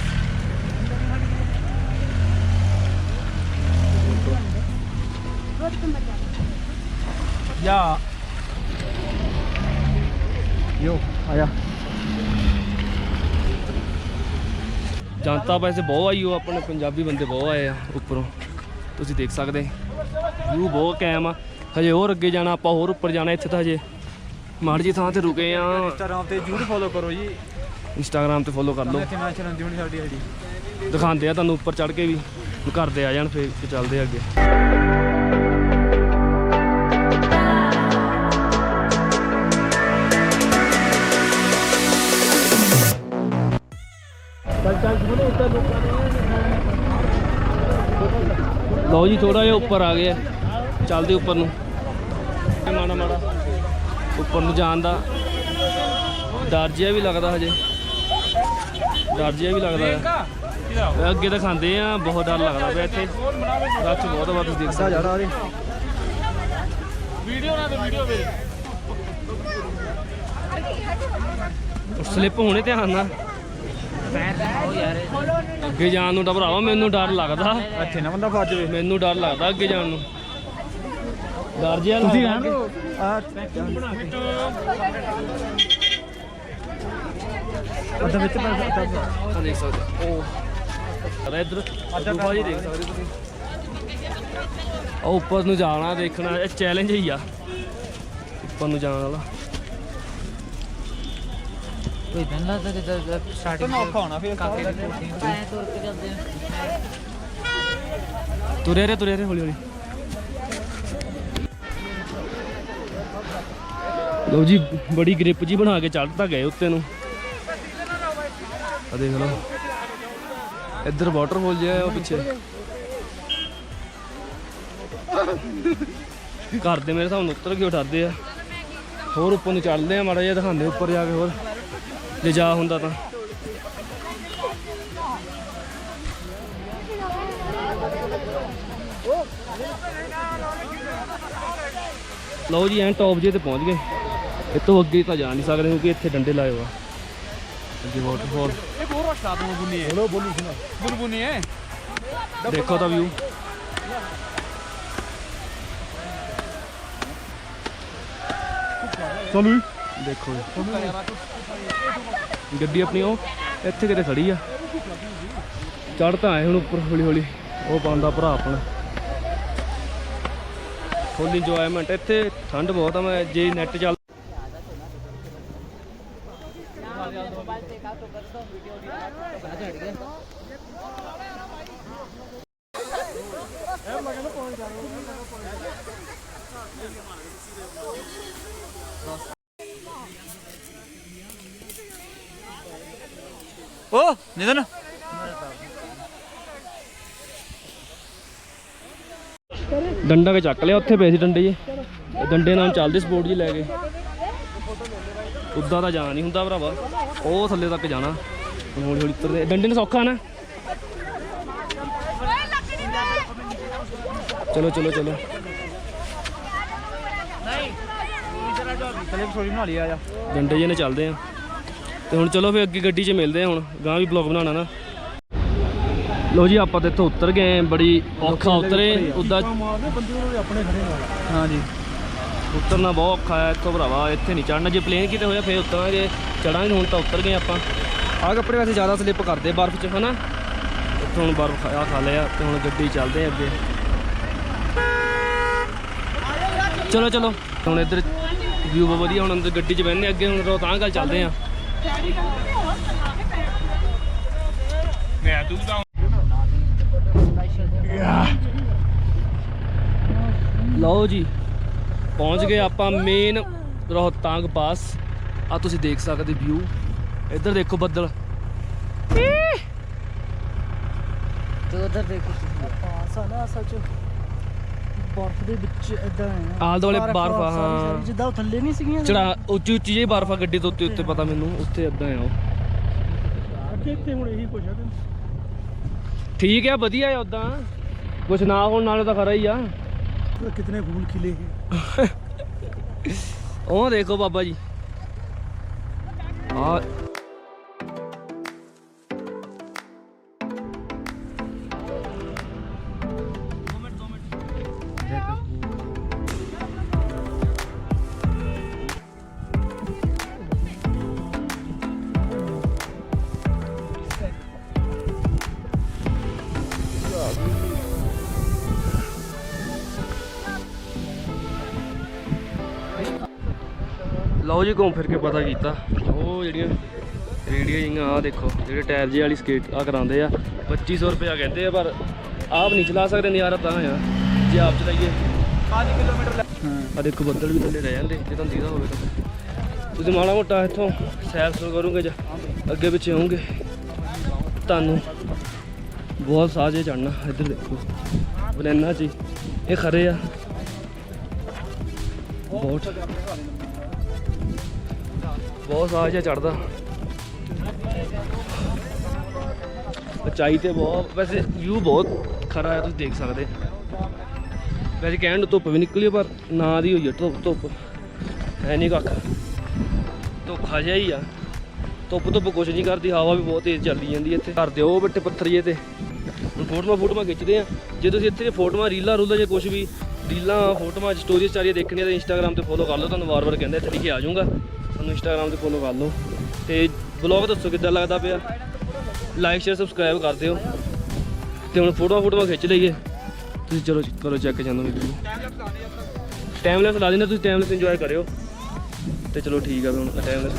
या यो आया ਜਨਤਾ ਵੈਸੇ ਬਹੁਤ ਆਈ, ਉਹ ਆਪਣੇ ਪੰਜਾਬੀ ਬੰਦੇ ਬਹੁਤ ਆਏ ਆ ਉੱਪਰੋਂ, ਤੁਸੀਂ ਦੇਖ ਸਕਦੇ। ਵਿਊ ਬਹੁਤ ਕਾਇਮ ਆ। ਹਜੇ ਹੋਰ ਅੱਗੇ ਜਾਣਾ, ਆਪਾਂ ਹੋਰ ਉੱਪਰ ਜਾਣਾ। ਇੱਥੇ ਤਾਂ ਹਜੇ ਮਾੜੀ ਜੀ ਥਾਂ ਤੇ ਰੁਕੇ ਆ। ਇੰਸਟਾਗ੍ਰਾਮ ਤੇ ਜ਼ਰੂਰ ਫੋਲੋ ਕਰੋ ਜੀ। ਇੰਸਟਾਗ੍ਰਾਮ ਤੇ ਫੋਲੋ ਕਰ ਲਓ, ਇੱਥੇ ਮੈਚ ਰਹਿੰਦੀ ਹੋਣੀ ਸਾਡੀ ਆਈਡੀ। ਦਿਖਾਉਂਦੇ ਆ ਤੁਹਾਨੂੰ ਉੱਪਰ ਚੜ੍ਹ ਕੇ ਵੀ ਘਰ ਦੇ ਆ ਜਾਣ ਫਿਰ ਚੱਲਦੇ ਅੱਗੇ। ਲਓ ਜੀ ਥੋੜਾ ਜਿਹਾ ਉੱਪਰ ਆ ਗਏ, ਚੱਲਦੇ ਉੱਪਰ ਨੂੰ। ਮਾੜਾ ਮਾੜਾ ਉੱਪਰ ਨੂੰ ਜਾਣ ਦਾ ਡਰ ਜਿਹਾ ਵੀ ਲੱਗਦਾ, ਹਜੇ ਡਰ ਜਿਹਾ ਵੀ ਲੱਗਦਾ ਹੈ। ਅੱਗੇ ਤਾਂ ਖਾਂਦੇ ਆ, ਬਹੁਤ ਡਰ ਲੱਗਦਾ ਪਿਆ ਇੱਥੇ, ਰੱਛ ਬਹੁਤ ਆ, ਤੁਸੀਂ ਦੇਖ ਸਕਦੇ ਸਲਿੱਪ ਹੋਣੇ ਧਿਆਨ ਨਾਲ। ਅੱਗੇ ਜਾਣ ਨੂੰ ਤਾਂ ਭਰਾਵਾ ਮੈਨੂੰ ਡਰ ਲੱਗਦਾ, ਇੱਥੇ ਨਾ ਬੰਦਾ ਫਸ ਜਾਵੇ। ਮੈਨੂੰ ਡਰ ਲੱਗਦਾ ਅੱਗੇ ਜਾਣ ਨੂੰ, ਡਰ ਜਿਹਾ ਤੁਸੀਂ ਲੱਗਦਾ। ਅੱਧਾ ਵਿੱਚ ਆ ਦੇਖ ਸਕਦੇ ਉਹ ਇੱਧਰ ਗੁਫਾ ਜੀ ਦੇਖ ਸਕਦੇ ਤੁਸੀਂ। ਉਹ ਉੱਪਰ ਨੂੰ ਜਾਣਾ ਦੇਖਣਾ, ਇਹ ਚੈਲੰਜ ਹੀ ਆ ਉੱਪਰ ਨੂੰ ਜਾਣ ਵਾਲਾ। ਕੋਈ ਬੰਦਾ ਤਾਂ ਜਿੱਦਾਂ ਸਟਾਰਟਿੰਗ ਔਖਾ ਹੋਣਾ ਫਿਰ ਕਾਕੇ ਦੀ ਕੋਠੀ ਐ ਤੁਰ ਕੇ ਚੱਲਦੇ ਆ। ਤੁਰੇ ਰਹੇ ਹੌਲੀ ਹੌਲੀ। ਲਓ ਜੀ ਬੜੀ ਗ੍ਰਿਪ ਜੀ ਬਣਾ ਕੇ ਚੜ੍ਹ ਤਾਂ ਗਏ ਉੱਤੇ ਨੂੰ। ਆ ਦੇਖ ਲਓ ਇੱਧਰ ਵਾਟਰਫਾਲ ਜਿਹਾ ਉਹ ਪਿੱਛੇ। ਘਰ ਦੇ ਮੇਰੇ ਹਿਸਾਬ ਨਾਲ ਉੱਤਰ ਕੇ ਉਠਾਦੇ ਆ, ਹੋਰ ਉੱਪਰ ਨੂੰ ਚੜ੍ਹਦੇ ਆ, ਮਾੜਾ ਜਿਹਾ ਦਿਖਾਉਂਦੇ ਉੱਪਰ ਜਾ ਕੇ ਹੋਰ ਜੇ ਜਾ ਹੁੰਦਾ ਤਾਂ। ਲਓ ਜੀ ਐਂ ਟੌਪ ਜੇ ਤੇ ਪਹੁੰਚ ਗਏ। ਇਹ ਤੋਂ ਅੱਗੇ ਤਾਂ ਜਾ ਨਹੀਂ ਸਕਦੇ ਕਿਉਂਕਿ ਇੱਥੇ ਡੰਡੇ ਲਾਏ ਹੋਆ ਅੱਗੇ ਵਾਟਰਫਾਲ। ਦੇਖੋ ਤਾਂ ਵਿਊ, ਚਲੋ ਦੇਖੋ ਗੱਡੀ ਆਪਣੀ ਉਹ ਇੱਥੇ ਕਿਤੇ ਖੜੀ ਆ। ਚੜ੍ਹ ਤਾਂ ਆਏ ਹੁਣ ਉੱਪਰ ਹੌਲੀ ਹੌਲੀ, ਉਹ ਪਾਉਂਦਾ ਭਰਾ ਆਪਣਾ ਫੁੱਲ ਇੰਜੋਇਮੈਂਟ। ਇੱਥੇ ਠੰਡ ਬਹੁਤ ਆ, ਮੈਂ ਜੇ ਨੈਟ ਚੱਲ ਓ ਨਿਦਨ ਡੰਡਾ ਕੇ ਚੱਕ ਲਿਆ, ਉੱਥੇ ਪਏ ਸੀ ਡੰਡੇ ਜੇ, ਡੰਡੇ ਨਾਲ ਚੱਲਦੇ ਸਪੋਰਟ ਜੀ ਲੈ ਕੇ। ਉੱਦਾਂ ਤਾਂ ਜਾਣਾ ਨਹੀਂ ਹੁੰਦਾ ਭਰਾਵਾ, ਉਹ ਥੱਲੇ ਤੱਕ ਜਾਣਾ ਹੌਲੀ ਹੌਲੀ ਉੱਤਰਦੇ। ਡੰਡੇ ਨੂੰ ਸੌਖਾ ਨਾ, ਚਲੋ ਚਲੋ ਚਲੋ ਚਲੇ ਸੋਰੀ ਬਣਾ ਲਈ ਆ ਜਾ। ਡੰਡੇ ਜੇ ਨੇ ਚੱਲਦੇ ਆ। ਤੇ ਹੁਣ ਚਲੋ ਫਿਰ ਅੱਗੇ ਗੱਡੀ 'ਚ ਮਿਲਦੇ ਆ, ਹੁਣ ਗਾਂ ਵੀ ਬਲੌਗ ਬਣਾਉਣਾ ਨਾ। ਲੋ ਜੀ ਆਪਾਂ ਤਾਂ ਇੱਥੋਂ ਉਤਰ ਗਏ, ਬੜੀ ਔਖਾ ਉਤਰੇ। ਉੱਦਾਂ ਹਾਂ ਜੀ ਉਤਰਨਾ ਬਹੁਤ ਔਖਾ ਹੈ ਇੱਥੋਂ ਭਰਾਵਾ, ਇੱਥੇ ਨਹੀਂ ਚੜ੍ਹਨਾ। ਜੇ ਪਲੇਨ ਕਿਤੇ ਹੋਇਆ ਫਿਰ ਉਤਰਾਂਗੇ, ਚੜਾਂਗੇ। ਹੁਣ ਤਾਂ ਉਤਰ ਗਏ ਆਪਾਂ। ਆਹ ਕੱਪੜੇ ਵੈਸੇ ਜ਼ਿਆਦਾ ਸਲਿੱਪ ਕਰਦੇ ਬਰਫ਼ 'ਚ ਹੈ ਨਾ, ਇੱਥੋਂ ਹੁਣ ਬਰਫ਼ ਖਾ ਲਿਆ ਤੇ ਹੁਣ ਗੱਡੀ ਚੱਲਦੇ ਅੱਗੇ। ਚਲੋ ਚਲੋ ਹੁਣ ਇੱਧਰ ਵਿਊ ਬਹੁਤ ਵਧੀਆ, ਹੁਣ ਅੰਦਰ ਗੱਡੀ 'ਚ ਬਹਿੰਦੇ ਅੱਗੇ। ਹੁਣ ਰੋਹਤਾਂਗ ਵੱਲ ਚੱਲਦੇ ਆ। ਲਓ ਜੀ ਪਹੁੰਚ ਗਏ ਆਪਾਂ ਮੇਨ ਰੋਹਤਾਂਗ ਪਾਸ। ਆ ਤੁਸੀਂ ਦੇਖ ਸਕਦੇ ਵਿਊ, ਇੱਧਰ ਦੇਖੋ ਬੱਦਲ। ਤੇ ਉਧਰ ਦੇਖੋ ਪਾਸ ਆ ਨਾ, ਅਸਲ ਚ ਬਰਫ਼ ਦੇ ਵਿੱਚ ਇਦਾਂ ਆਲ ਦੁਆਲੇ ਬਰਫ਼ ਆ। ਹਾਂ ਜਿੱਦਾਂ ਉਹ ਥੱਲੇ ਨਹੀਂ ਸੀਗੀਆਂ ਚੜਾ ਉੱਚੀ ਉੱਚੀ ਜਿਹੀ ਬਰਫ਼ ਆ ਗੱਡੀ ਤੋਂ ਉੱਤੇ ਪਤਾ ਮੈਨੂੰ, ਉੱਥੇ ਇਦਾਂ ਆ ਉਹ। ਅੱਗੇ ਇੱਥੇ ਹੁਣ ਇਹੀ ਕੁਛ ਆ। ਠੀਕ ਆ, ਵਧੀਆ ਆ ਉਦਾਂ, ਕੁਛ ਨਾ ਹੋਣ ਨਾਲੇ ਤਾਂ ਖਰਾ ਹੀ ਆ। कितने फूल खिले हैं। ਉਹ ਦੇਖੋ ਬਾਬਾ ਜੀ ਆ ਲਓ ਜੀ ਘੁੰਮ ਫਿਰ ਕੇ ਪਤਾ ਕੀਤਾ, ਉਹ ਜਿਹੜੀਆਂ ਰੇੜੀਆਂ ਜਿਹੀਆਂ ਆ ਦੇਖੋ, ਜਿਹੜੇ ਟਾਇਰ ਜਿਹੇ ਵਾਲੀ ਸਕੇਟ ਆ ਕਰਾਉਂਦੇ ਆ 2500 ਰੁਪਇਆ ਕਹਿੰਦੇ ਆ, ਪਰ ਆਪ ਨਹੀਂ ਚਲਾ ਸਕਦੇ, ਨਜ਼ਾਰਾ ਤਾਂ ਆ ਜੇ ਆਪ ਚਲਾਈਏ। 5 ਕਿਲੋਮੀਟਰ ਆ ਦੇਖੋ ਬੱਦਲ ਵੀ ਥੱਲੇ ਰਹਿ ਜਾਂਦੇ ਜੇ ਤੁਹਾਨੂੰ ਦਿਖਦਾ ਹੋਵੇ ਤਾਂ। ਤੁਸੀਂ ਮਾੜਾ ਮੋਟਾ ਇੱਥੋਂ ਸੈਰ ਸੁਰ ਕਰੋਗੇ ਜਾਂ ਅੱਗੇ ਪਿੱਛੇ ਹੋਵੋਗੇ ਤੁਹਾਨੂੰ ਬਹੁਤ ਸਾਜੇ ਚੜਨਾ। ਇੱਧਰ ਦੇਖੋ ਬਨੈਨਾ ਜੀ ਇਹ ਖਰੇ ਆ ਬਹੁਤ ਸਾਜ ਜਿਹਾ ਚੜਦਾ। ਉਚਾਈ ਤੇ ਬਹੁਤ, ਵੈਸੇ ਵਿਊ ਬਹੁਤ ਖਰਾ ਹੈ, ਤੁਸੀਂ ਦੇਖ ਸਕਦੇ। ਵੈਸੇ ਕਹਿਣ ਨੂੰ ਧੁੱਪ ਵੀ ਨਿਕਲੀ ਆ, ਪਰ ਨਾ ਦੀ ਹੋਈ ਆ ਧੁੱਪ ਹੈ ਨਹੀਂ ਕੱਖ, ਧੋਖਾ ਜਿਹਾ ਹੀ ਆ। ਧੁੱਪ ਕੁਛ ਨਹੀਂ ਕਰਦੀ, ਹਵਾ ਵੀ ਬਹੁਤ ਤੇਜ਼ ਚੱਲਦੀ ਜਾਂਦੀ ਇੱਥੇ। ਘਰ ਦੇ ਉਹ ਬੱਟੇ ਪੱਥਰ ਜੇ ਤੇ ਹੁਣ ਫੋਟੋਆਂ ਖਿੱਚਦੇ ਆ। ਜੇ ਤੁਸੀਂ ਇੱਥੇ ਫੋਟੋਆਂ ਰੀਲਾਂ ਜਾਂ ਕੁਛ ਵੀ ਰੀਲਾਂ ਫੋਟੋਆਂ ਸਟੋਰੀਜ਼ ਚਾਰੀਆਂ ਦੇਖਣੀਆਂ ਤਾਂ ਇੰਸਟਾਗ੍ਰਾਮ ਤੇ ਫੋਲੋ ਕਰ ਲਓ। ਤੁਹਾਨੂੰ ਵਾਰ ਕਹਿੰਦੇ ਇੱਥੇ ਲਿਖੇ ਆ ਜਾਊਗਾ, ਤੁਹਾਨੂੰ ਇੰਸਟਾਗ੍ਰਾਮ ਤੇ ਫੋਲੋ ਕਰ ਲਓ। ਤੇ ਬਲੌਗ ਦੱਸੋ ਕਿੱਦਾਂ ਲੱਗਦਾ ਪਿਆ, ਲਾਈਕ ਸ਼ੇਅਰ ਸਬਸਕ੍ਰਾਈਬ ਕਰ ਦਿਓ। ਤੇ ਹੁਣ ਫੋਟੋਆਂ ਖਿੱਚ ਲਈਏ। ਤੁਸੀਂ ਚਲੋ ਕਰੋ ਚੈੱਕ ਜਾਂਦਾ ਵੀਡੀਓ। ਟਾਈਮ ਲੈਸ ਲਾ ਦੇਣਾ, ਤੁਸੀਂ ਟਾਈਮ ਲੈਸ ਇੰਜੋਏ ਕਰਿਓ। ਤੇ ਚਲੋ ਠੀਕ ਆ, ਹੁਣ ਟਾਈਮ ਲੈਸ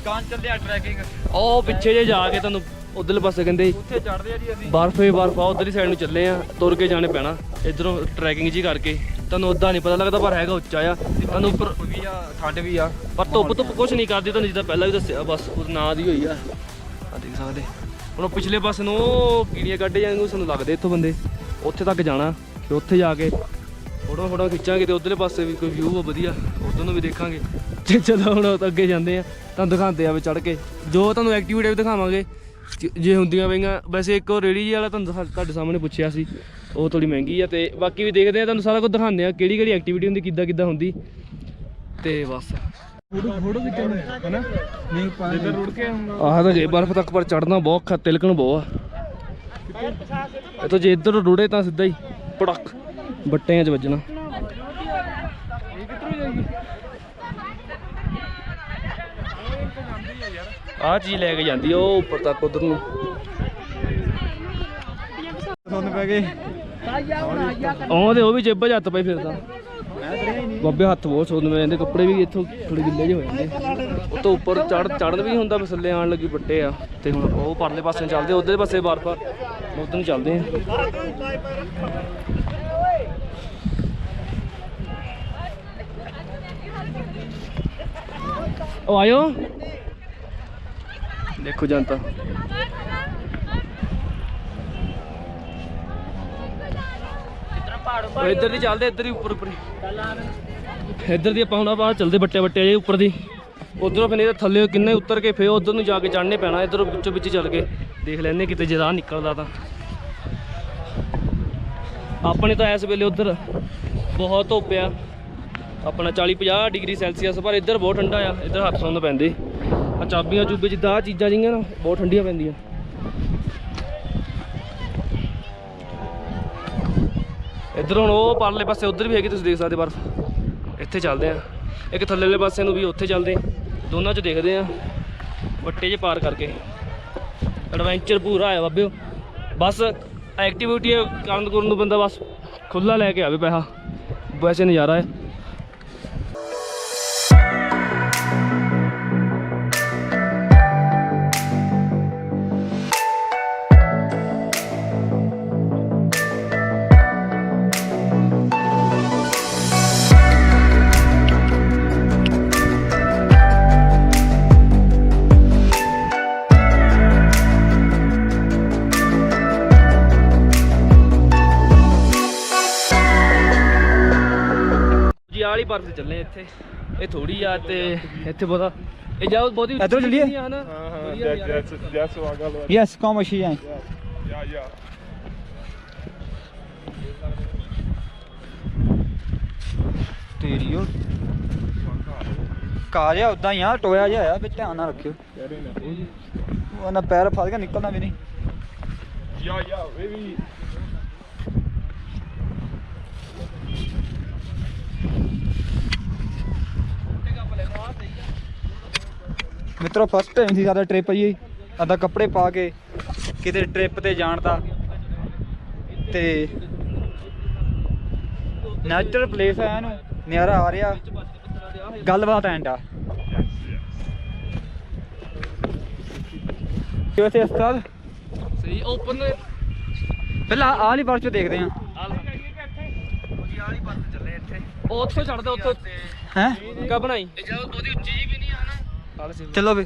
ਦੁਕਾਨ ਚੱਲੇ ਆ ਟਰੈਕਿੰਗ। ਉਹ ਪਿੱਛੇ ਜੇ ਜਾ ਕੇ ਤੁਹਾਨੂੰ ਉਧਰਲੇ ਪਾਸੇ ਕਹਿੰਦੇ ਉੱਥੇ ਚੜਦੇ ਆ ਜੀ ਅਸੀਂ। ਬਰਫ ਆ ਉਧਰਲੀ ਸਾਈਡ ਨੂੰ ਚੱਲੇ ਆ, ਤੁਰ ਕੇ ਜਾਣੇ ਪੈਣਾ ਇਧਰੋਂ ਟਰੈਕਿੰਗ ਜੀ ਕਰਕੇ। ਤੁਹਾਨੂੰ ਉੱਦਾਂ ਨਹੀਂ ਪਤਾ ਲੱਗਦਾ, ਪਰ ਹੈਗਾ ਉੱਚਾ ਆ। ਤੁਹਾਨੂੰ ਉੱਪਰ ਵੀ ਆ, ਠੰਡ ਵੀ ਆ, ਪਰ ਧੁੱਪ ਕੁਛ ਨਹੀਂ ਕਰਦੀ ਤੁਹਾਨੂੰ, ਜਿੱਦਾਂ ਪਹਿਲਾਂ ਵੀ ਦੱਸਿਆ। ਬਸ ਉਹ ਨਾਂ ਦੀ ਹੋਈ ਆ ਦੇਖ ਸਕਦੇ। ਹੁਣ ਪਿਛਲੇ ਪਾਸੇ ਨੂੰ ਉਹ ਕੀੜੀਆਂ ਕੱਢੇ ਜਾਂਦੇ ਸਾਨੂੰ ਲੱਗਦੇ ਇੱਥੋਂ ਬੰਦੇ। ਉੱਥੇ ਤੱਕ ਜਾਣਾ ਤੇ ਉੱਥੇ ਜਾ ਕੇ ਫੋਟੋਆਂ ਖਿੱਚਾਂਗੇ ਤੇ ਉਧਰਲੇ ਪਾਸੇ ਵੀ ਕੋਈ ਵਿਊ ਆ ਵਧੀਆ, ਉਧਰ ਨੂੰ ਵੀ ਦੇਖਾਂਗੇ। ਤੇ ਚਲੋ ਹੁਣ ਅੱਗੇ ਜਾਂਦੇ ਆ, ਤੁਹਾਨੂੰ ਦਿਖਾਉਂਦੇ ਆ ਵੀ ਚੜ੍ਹ ਕੇ ਜੋ ਤੁਹਾਨੂੰ ਐਕਟੀਵਿਟੀ ਵੀ ਦਿਖਾਵਾਂਗੇ ਜੇ ਹੁੰਦੀਆਂ ਪਈਆਂ। ਵੈਸੇ ਇੱਕ ਉਹ ਰੇੜੀ ਵਾਲਾ ਤੁਹਾਨੂੰ ਤੁਹਾਡੇ ਸਾਹਮਣੇ ਪੁੱਛਿਆ ਸੀ, ਉਹ ਥੋੜੀ ਮਹਿੰਗੀ ਆ। ਤੇ ਬਾਕੀ ਵੀ ਦੇਖਦੇ ਆ, ਤੁਹਾਨੂੰ ਸਾਰਾ ਕੁਝ ਦਿਖਾਉਂਦੇ ਆ ਕਿਹੜੀ ਐਕਟੀਵਿਟੀ ਹੁੰਦੀ, ਕਿੱਦਾਂ ਹੁੰਦੀ। ਤੇ ਬਸ ਫੋਟੋ ਖਿੱਚਣ ਹਨਾ ਨਹੀਂ ਜਿੱਦਾਂ ਰੁੜ ਕੇ ਆਹ ਤਾਂ ਜੇ ਬਰਫ਼ ਤੱਕ ਪਰ ਚੜ੍ਹਨਾ ਬਹੁਤ ਔਖਾ, ਤਿਲਕਣ ਬਹੁਤ ਆ। ਇਹ ਤਾਂ ਜੇ ਇੱਧਰ ਰੁੜੇ ਤਾਂ ਸਿੱਧਾ ਹੀ ਪੜਕ ਬੱਟਿਆਂ 'ਚ ਵੱਜਣਾ। ਆਹ ਚੀਜ਼ ਲੈ ਕੇ ਜਾਂਦੀ ਉਹ ਉੱਪਰ ਤੱਕ ਉਧਰ ਨੂੰ। ਸੁਣ ਪੈ ਗਏ ਉਹ ਤੇ ਉਹ ਵੀ ਜੇਬਾਂ 'ਚ ਹੱਥ ਪਏ ਫਿਰਦਾ। ਬਾਬੇ ਹੱਥ ਬਹੁਤ ਸੋਹਣੇ ਹੋ ਜਾਂਦੇ, ਕੱਪੜੇ ਵੀ ਇੱਥੋਂ ਥੋੜੇ ਗਿੱਲੇ ਜਿਹੇ ਹੋ ਜਾਂਦੇ। ਉਹ ਤੋਂ ਉੱਪਰ ਚੜ੍ਹਨ ਵੀ ਹੁੰਦਾ, ਮਸਲੇ ਆਉਣ ਲੱਗੀ ਬੱਟੇ ਆ। ਤੇ ਹੁਣ ਉਹ ਪਰਲੇ ਪਾਸੇ ਚੱਲਦੇ, ਉਧਰਲੇ ਪਾਸੇ ਬਰਫ ਆ, ਉਧਰ ਨੂੰ ਚੱਲਦੇ ਆ। ਉਹ ਆਇਓ ਦੇਖੋ ਜਨਤਾ। ਇੱਧਰ ਦੀ ਚੱਲਦੇ, ਇੱਧਰ ਹੀ ਉੱਪਰ ਇੱਧਰ ਦੀ ਆਪਾਂ ਹੁਣ ਬਾਹਰ ਚੱਲਦੇ ਬੱਟੇ ਜੇ ਉੱਪਰ ਦੀ। ਉਧਰੋਂ ਫਿਰ ਇਹਦੇ ਥੱਲੇ ਕਿੰਨੇ ਉਤਰ ਕੇ ਫਿਰ ਉਧਰ ਨੂੰ ਜਾ ਕੇ ਚੜ੍ਹਨੇ ਪੈਣਾ। ਇੱਧਰੋਂ ਵਿੱਚ ਚੱਲ ਕੇ ਦੇਖ ਲੈਂਦੇ ਕਿਤੇ ਜੇ ਰਾਹ ਨਿਕਲਦਾ ਤਾਂ। ਆਪਣੇ ਤਾਂ ਇਸ ਵੇਲੇ ਉਧਰ ਬਹੁਤ ਧੁੱਪ ਆ, ਆਪਣਾ 40-50 ਡਿਗਰੀ ਸੈਲਸੀਅਸ, ਪਰ ਇੱਧਰ ਬਹੁਤ ਠੰਡਾ ਆ। ਇੱਧਰ ਹੱਥ ਸੁੰਨ ਪੈਂਦੇ ਆ, ਚਾਬੀਆਂ ਚੂਬੇ ਜਿੱਦਾਂ ਆਹ ਚੀਜ਼ਾਂ ਜਿਹੀਆਂ ਨਾ ਬਹੁਤ ਠੰਡੀਆਂ ਪੈਂਦੀਆਂ। ਇੱਧਰ ਹੁਣ ਉਹ ਪਰਲੇ ਪਾਸੇ ਉੱਧਰ ਵੀ ਹੈਗੀ, ਤੁਸੀਂ ਦੇਖ ਸਕਦੇ ਬਰਫ। ਇੱਥੇ ਚੱਲਦੇ ਆ, ਇੱਕ ਥੱਲੇ ਵਾਲੇ ਪਾਸੇ ਨੂੰ ਵੀ ਉੱਥੇ ਚੱਲਦੇ, ਦੋਨਾਂ 'ਚ ਦੇਖਦੇ ਆ ਵੱਟੇ 'ਚ ਪਾਰ ਕਰਕੇ। ਐਡਵੈਂਚਰ ਪੂਰਾ ਆਇਆ ਬਾਬਿਓ। ਬਸ ਐਕਟੀਵਿਟੀ ਕਰਨ ਨੂੰ ਬੰਦਾ ਬਸ ਖੁੱਲ੍ਹਾ ਲੈ ਕੇ ਆਵੇ ਪੈਸਾ, ਵੈਸੇ ਨਜ਼ਾਰਾ ਹੈ। ਵਾਲੀ ਬਰਫ ਤੇ ਚੱਲੇ ਇੱਥੇ, ਇਹ ਥੋੜੀ ਆ ਤੇ ਇੱਥੇ ਬਹੁਤਾ ਇਹ ਜਾ ਬਹੁਤੀ ਇੱਧਰੋਂ ਚੱਲੀਏ? ਹਾਂ ਹਾਂ ਯੈਸ ਕੌਮ ਅਸ਼ੀ ਹੈ। ਘਾਹ ਜਿਹਾ ਉਦਾਂ ਹੀ ਆ, ਟੋਇਆ ਜਿਹਾ ਆ, ਵਿੱਚ ਧਿਆਨ ਨਾਲ ਰੱਖਿਓ। ਉਹ ਨਾ ਪੈਰ ਫਸ ਗਿਆ, ਨਿਕਲਣਾ ਵੀ ਨਹੀਂ। ਮਿੱਤਰੋ ਫਸਟ ਟਾਈਮ ਸੀ ਸਾਡਾ ਟ੍ਰਿਪ ਜੀ, ਅੱਧਾ ਕੱਪੜੇ ਪਾ ਕੇ ਕਿਤੇ ਟ੍ਰਿਪ ਤੇ ਜਾਣ ਦਾ। ਤੇ ਨੈਚੁਰਲ ਪਲੇਸ ਹੈ, ਇਹਨੂੰ ਨਜ਼ਾਰਾ ਆ ਰਿਹਾ, ਗੱਲਬਾਤ ਐਂਡ ਆ। ਵੈਸੇ ਉਸਤਾਦ ਸਹੀ ਓਪਨ ਪਹਿਲਾਂ ਆਹ ਵਾਲੀ ਬਰਫ਼ 'ਚ ਦੇਖਦੇ ਹਾਂ। ਉੱਥੋਂ ਛੱਡਦੇ ਉੱਥੋਂ ਹੈਂ ਕਾ ਬਣਾਈ ਉਹਦੀ ਉੱਚੀ ਵੀ ਨਹੀਂ ਆ ਨਾ। ਚਲੋ ਵੀ